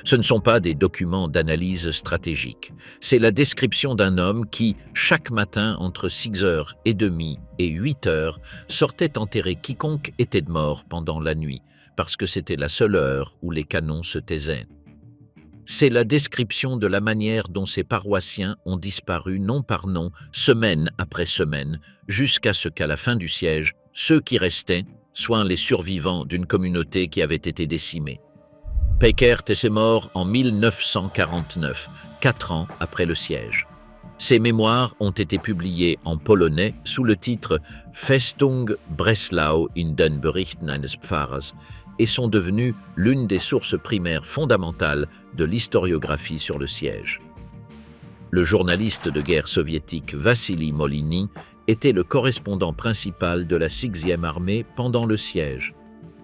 Ce ne sont pas des documents d'analyse stratégique. C'est la description d'un homme qui, chaque matin entre 6h30 et 8h, sortait enterrer quiconque était mort pendant la nuit, parce que c'était la seule heure où les canons se taisaient. C'est la description de la manière dont ces paroissiens ont disparu nom par nom, semaine après semaine, jusqu'à ce qu'à la fin du siège, ceux qui restaient soient les survivants d'une communauté qui avait été décimée. Peikert est mort en 1949, 4 ans après le siège. Ses mémoires ont été publiées en polonais sous le titre « Festung Breslau in den Berichten eines Pfarrers » et sont devenues l'une des sources primaires fondamentales de l'historiographie sur le siège. Le journaliste de guerre soviétique Vassili Moliny était le correspondant principal de la 6e armée pendant le siège.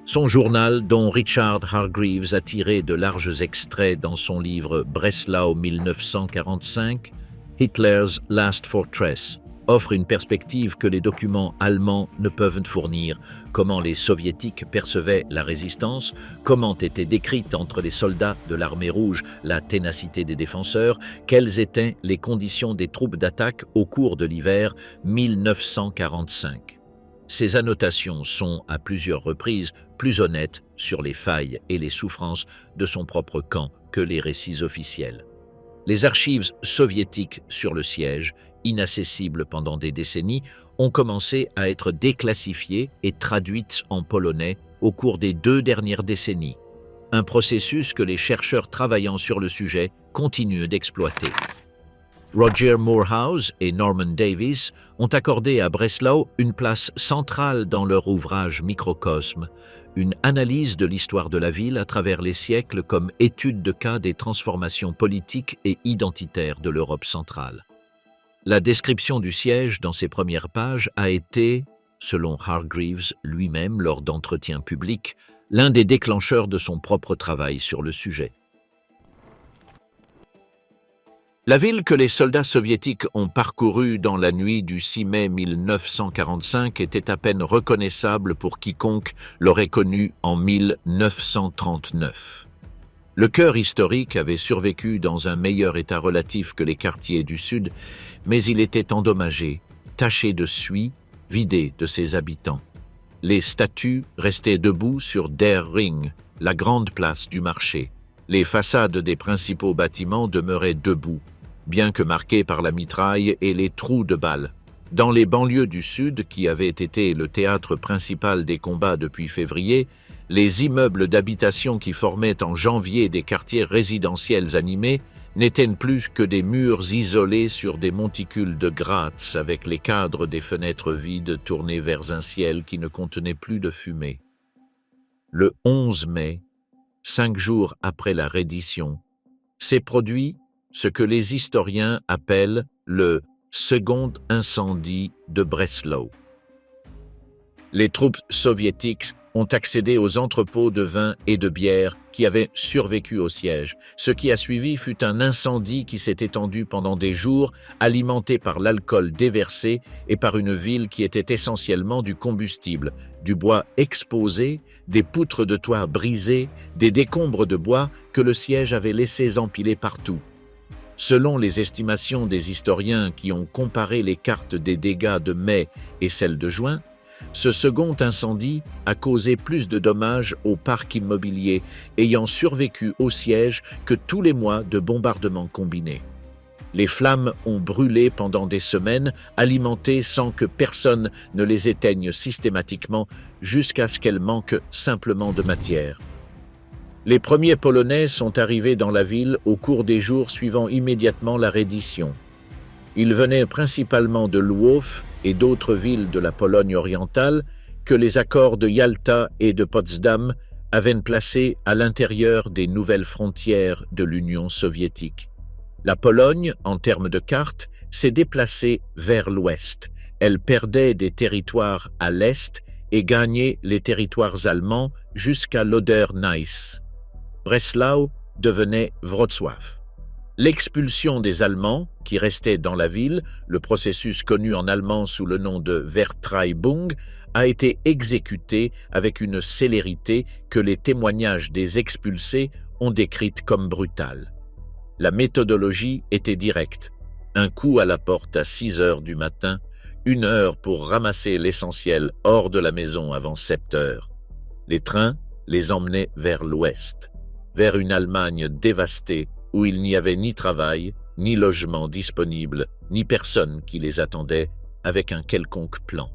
Son journal, dont Richard Hargreaves a tiré de larges extraits dans son livre Breslau 1945, Hitler's Last Fortress, offre une perspective que les documents allemands ne peuvent fournir, comment les soviétiques percevaient la résistance, comment était décrite entre les soldats de l'armée rouge la ténacité des défenseurs, quelles étaient les conditions des troupes d'attaque au cours de l'hiver 1945. Ces annotations sont, à plusieurs reprises, plus honnêtes sur les failles et les souffrances de son propre camp que les récits officiels. Les archives soviétiques sur le siège, inaccessibles pendant des décennies, ont commencé à être déclassifiées et traduites en polonais au cours des 2 dernières décennies. Un processus que les chercheurs travaillant sur le sujet continuent d'exploiter. Roger Moorhouse et Norman Davies ont accordé à Breslau une place centrale dans leur ouvrage Microcosme, une analyse de l'histoire de la ville à travers les siècles comme étude de cas des transformations politiques et identitaires de l'Europe centrale. La description du siège dans ses premières pages a été, selon Hargreaves lui-même lors d'entretiens publics, l'un des déclencheurs de son propre travail sur le sujet. La ville que les soldats soviétiques ont parcourue dans la nuit du 6 mai 1945 était à peine reconnaissable pour quiconque l'aurait connue en 1939. Le cœur historique avait survécu dans un meilleur état relatif que les quartiers du Sud, mais il était endommagé, taché de suie, vidé de ses habitants. Les statues restaient debout sur Der Ring, la grande place du marché. Les façades des principaux bâtiments demeuraient debout, bien que marquées par la mitraille et les trous de balles. Dans les banlieues du Sud, qui avaient été le théâtre principal des combats depuis février, les immeubles d'habitation qui formaient en janvier des quartiers résidentiels animés n'étaient plus que des murs isolés sur des monticules de gratte avec les cadres des fenêtres vides tournés vers un ciel qui ne contenait plus de fumée. Le 11 mai, 5 jours après la reddition, s'est produit ce que les historiens appellent le second incendie de Breslau. Les troupes soviétiques ont accédé aux entrepôts de vin et de bière qui avaient survécu au siège. Ce qui a suivi fut un incendie qui s'est étendu pendant des jours, alimenté par l'alcool déversé et par une ville qui était essentiellement du combustible, du bois exposé, des poutres de toit brisées, des décombres de bois que le siège avait laissés empilés partout. Selon les estimations des historiens qui ont comparé les cartes des dégâts de mai et celles de juin, ce second incendie a causé plus de dommages au parc immobilier ayant survécu au siège que tous les mois de bombardements combinés. Les flammes ont brûlé pendant des semaines, alimentées sans que personne ne les éteigne systématiquement jusqu'à ce qu'elles manquent simplement de matière. Les premiers Polonais sont arrivés dans la ville au cours des jours suivant immédiatement la reddition. Ils venaient principalement de Lwów et d'autres villes de la Pologne orientale que les accords de Yalta et de Potsdam avaient placés à l'intérieur des nouvelles frontières de l'Union soviétique. La Pologne, en termes de carte, s'est déplacée vers l'ouest. Elle perdait des territoires à l'est et gagnait les territoires allemands jusqu'à l'Oder-Neisse. Breslau devenait Wrocław. L'expulsion des Allemands, qui restaient dans la ville, le processus connu en allemand sous le nom de Vertreibung, a été exécuté avec une célérité que les témoignages des expulsés ont décrite comme brutale. La méthodologie était directe. Un coup à la porte à 6 heures du matin, 1 heure pour ramasser l'essentiel hors de la maison avant 7 heures. Les trains les emmenaient vers l'ouest, vers une Allemagne dévastée, où il n'y avait ni travail, ni logement disponible, ni personne qui les attendait avec un quelconque plan.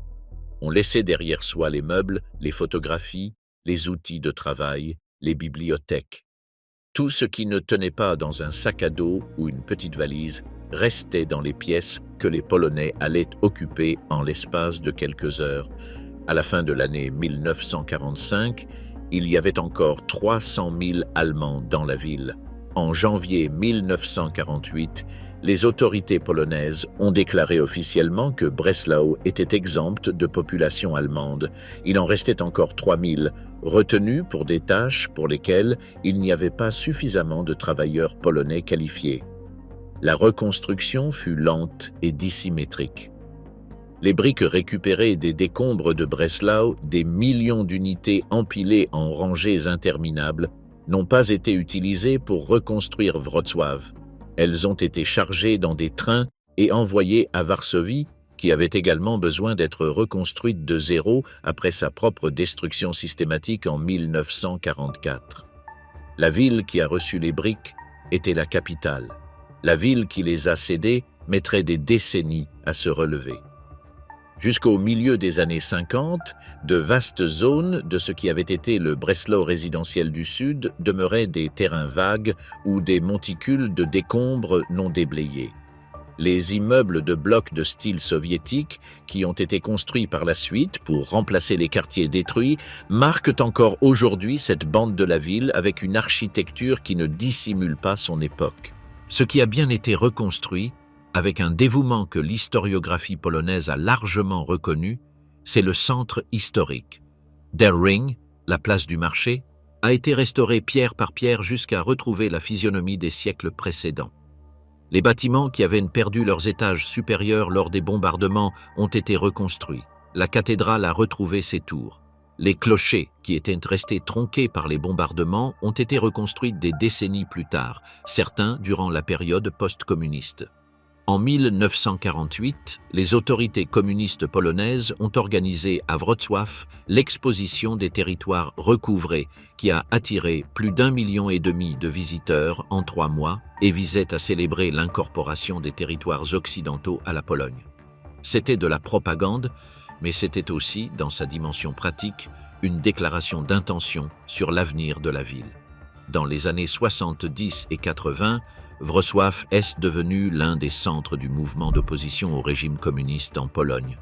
On laissait derrière soi les meubles, les photographies, les outils de travail, les bibliothèques. Tout ce qui ne tenait pas dans un sac à dos ou une petite valise restait dans les pièces que les Polonais allaient occuper en l'espace de quelques heures. À la fin de l'année 1945, il y avait encore 300 000 Allemands dans la ville. En janvier 1948, les autorités polonaises ont déclaré officiellement que Breslau était exempte de population allemande. Il en restait encore 3000, retenus pour des tâches pour lesquelles il n'y avait pas suffisamment de travailleurs polonais qualifiés. La reconstruction fut lente et dissymétrique. Les briques récupérées des décombres de Breslau, des millions d'unités empilées en rangées interminables, n'ont pas été utilisées pour reconstruire Wrocław. Elles ont été chargées dans des trains et envoyées à Varsovie, qui avait également besoin d'être reconstruite de zéro après sa propre destruction systématique en 1944. La ville qui a reçu les briques était la capitale. La ville qui les a cédés mettrait des décennies à se relever. Jusqu'au milieu des années 50, de vastes zones de ce qui avait été le Breslau résidentiel du Sud demeuraient des terrains vagues ou des monticules de décombres non déblayés. Les immeubles de blocs de style soviétique, qui ont été construits par la suite pour remplacer les quartiers détruits, marquent encore aujourd'hui cette bande de la ville avec une architecture qui ne dissimule pas son époque. Ce qui a bien été reconstruit, avec un dévouement que l'historiographie polonaise a largement reconnu, c'est le centre historique. Der Ring, la place du marché, a été restauré pierre par pierre jusqu'à retrouver la physionomie des siècles précédents. Les bâtiments qui avaient perdu leurs étages supérieurs lors des bombardements ont été reconstruits. La cathédrale a retrouvé ses tours. Les clochers, qui étaient restés tronqués par les bombardements, ont été reconstruits des décennies plus tard, certains durant la période post-communiste. En 1948, les autorités communistes polonaises ont organisé à Wrocław l'exposition des territoires recouvrés, qui a attiré plus d'1,5 million de visiteurs en 3 mois et visait à célébrer l'incorporation des territoires occidentaux à la Pologne. C'était de la propagande, mais c'était aussi, dans sa dimension pratique, une déclaration d'intention sur l'avenir de la ville. Dans les années 70 et 80, Wrocław est devenu l'un des centres du mouvement d'opposition au régime communiste en Pologne.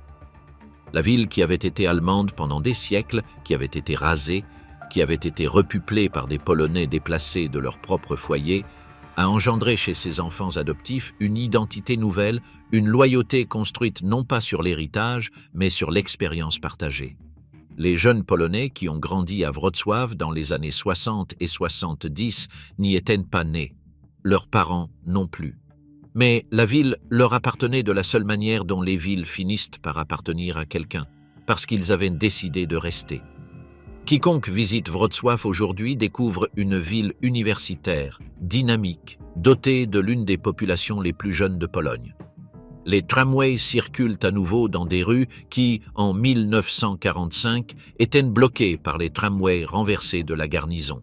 La ville qui avait été allemande pendant des siècles, qui avait été rasée, qui avait été repeuplée par des Polonais déplacés de leur propre foyer, a engendré chez ses enfants adoptifs une identité nouvelle, une loyauté construite non pas sur l'héritage, mais sur l'expérience partagée. Les jeunes Polonais qui ont grandi à Wrocław dans les années 60 et 70 n'y étaient pas nés. Leurs parents non plus. Mais la ville leur appartenait de la seule manière dont les villes finissent par appartenir à quelqu'un, parce qu'ils avaient décidé de rester. Quiconque visite Wrocław aujourd'hui découvre une ville universitaire, dynamique, dotée de l'une des populations les plus jeunes de Pologne. Les tramways circulent à nouveau dans des rues qui, en 1945, étaient bloquées par les tramways renversés de la garnison.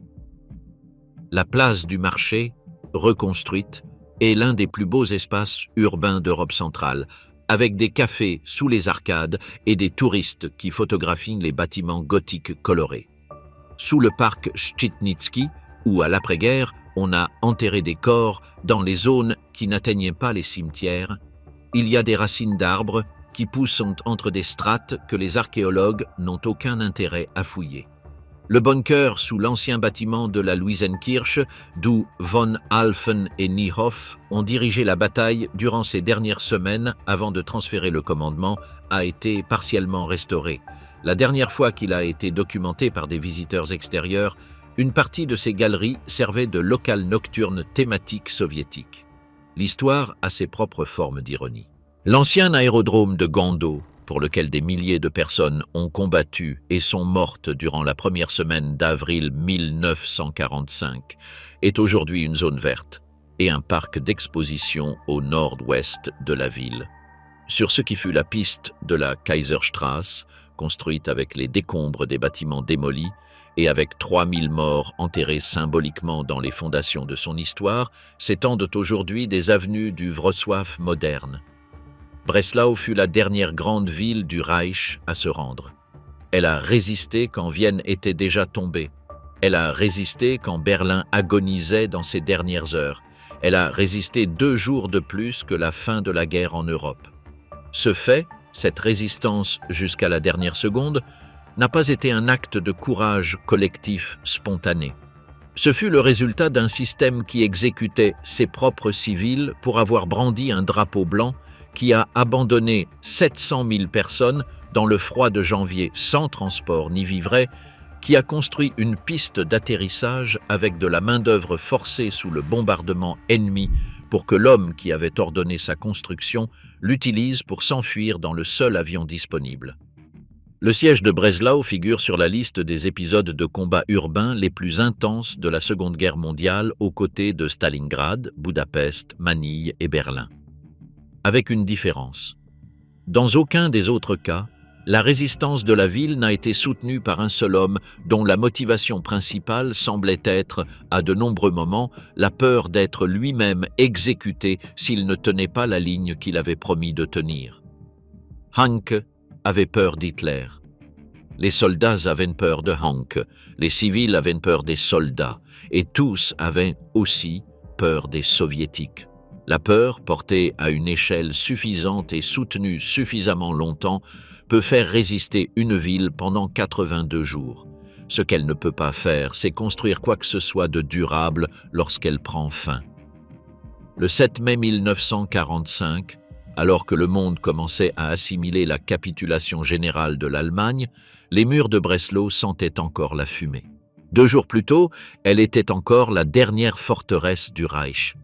La place du marché, reconstruite, est l'un des plus beaux espaces urbains d'Europe centrale, avec des cafés sous les arcades et des touristes qui photographient les bâtiments gothiques colorés. Sous le parc Szczytnicki, où à l'après-guerre, on a enterré des corps dans les zones qui n'atteignaient pas les cimetières, il y a des racines d'arbres qui poussent entre des strates que les archéologues n'ont aucun intérêt à fouiller. Le bunker sous l'ancien bâtiment de la Luisenkirche, d'où von Alphen et Niehoff ont dirigé la bataille durant ces dernières semaines avant de transférer le commandement, a été partiellement restauré. La dernière fois qu'il a été documenté par des visiteurs extérieurs, une partie de ces galeries servait de local nocturne thématique soviétique. L'histoire a ses propres formes d'ironie. L'ancien aérodrome de Gando, pour lequel des milliers de personnes ont combattu et sont mortes durant la première semaine d'avril 1945, est aujourd'hui une zone verte et un parc d'exposition au nord-ouest de la ville. Sur ce qui fut la piste de la Kaiserstraße, construite avec les décombres des bâtiments démolis et avec 3000 morts enterrés symboliquement dans les fondations de son histoire, s'étendent aujourd'hui des avenues du Wrocław moderne. Breslau fut la dernière grande ville du Reich à se rendre. Elle a résisté quand Vienne était déjà tombée. Elle a résisté quand Berlin agonisait dans ses dernières heures. Elle a résisté 2 jours de plus que la fin de la guerre en Europe. Ce fait, cette résistance jusqu'à la dernière seconde, n'a pas été un acte de courage collectif spontané. Ce fut le résultat d'un système qui exécutait ses propres civils pour avoir brandi un drapeau blanc qui a abandonné 700 000 personnes dans le froid de janvier sans transport ni vivret, qui a construit une piste d'atterrissage avec de la main-d'œuvre forcée sous le bombardement ennemi pour que l'homme qui avait ordonné sa construction l'utilise pour s'enfuir dans le seul avion disponible. Le siège de Breslau figure sur la liste des épisodes de combats urbains les plus intenses de la Seconde Guerre mondiale aux côtés de Stalingrad, Budapest, Manille et Berlin. Avec une différence. Dans aucun des autres cas, La résistance de la ville n'a été soutenue par un seul homme dont la motivation principale semblait être, à de nombreux moments, la peur d'être lui-même exécuté s'il ne tenait pas la ligne qu'il avait promis de tenir. Hanke avait peur d'Hitler. Les soldats avaient peur de Hanke, les civils avaient peur des soldats, et tous avaient aussi peur des soviétiques. La peur, portée à une échelle suffisante et soutenue suffisamment longtemps, peut faire résister une ville pendant 82 jours. Ce qu'elle ne peut pas faire, c'est construire quoi que ce soit de durable lorsqu'elle prend fin. Le 7 mai 1945, alors que le monde commençait à assimiler la capitulation générale de l'Allemagne, les murs de Breslau sentaient encore la fumée. 2 jours plus tôt, elle était encore la dernière forteresse du Reich.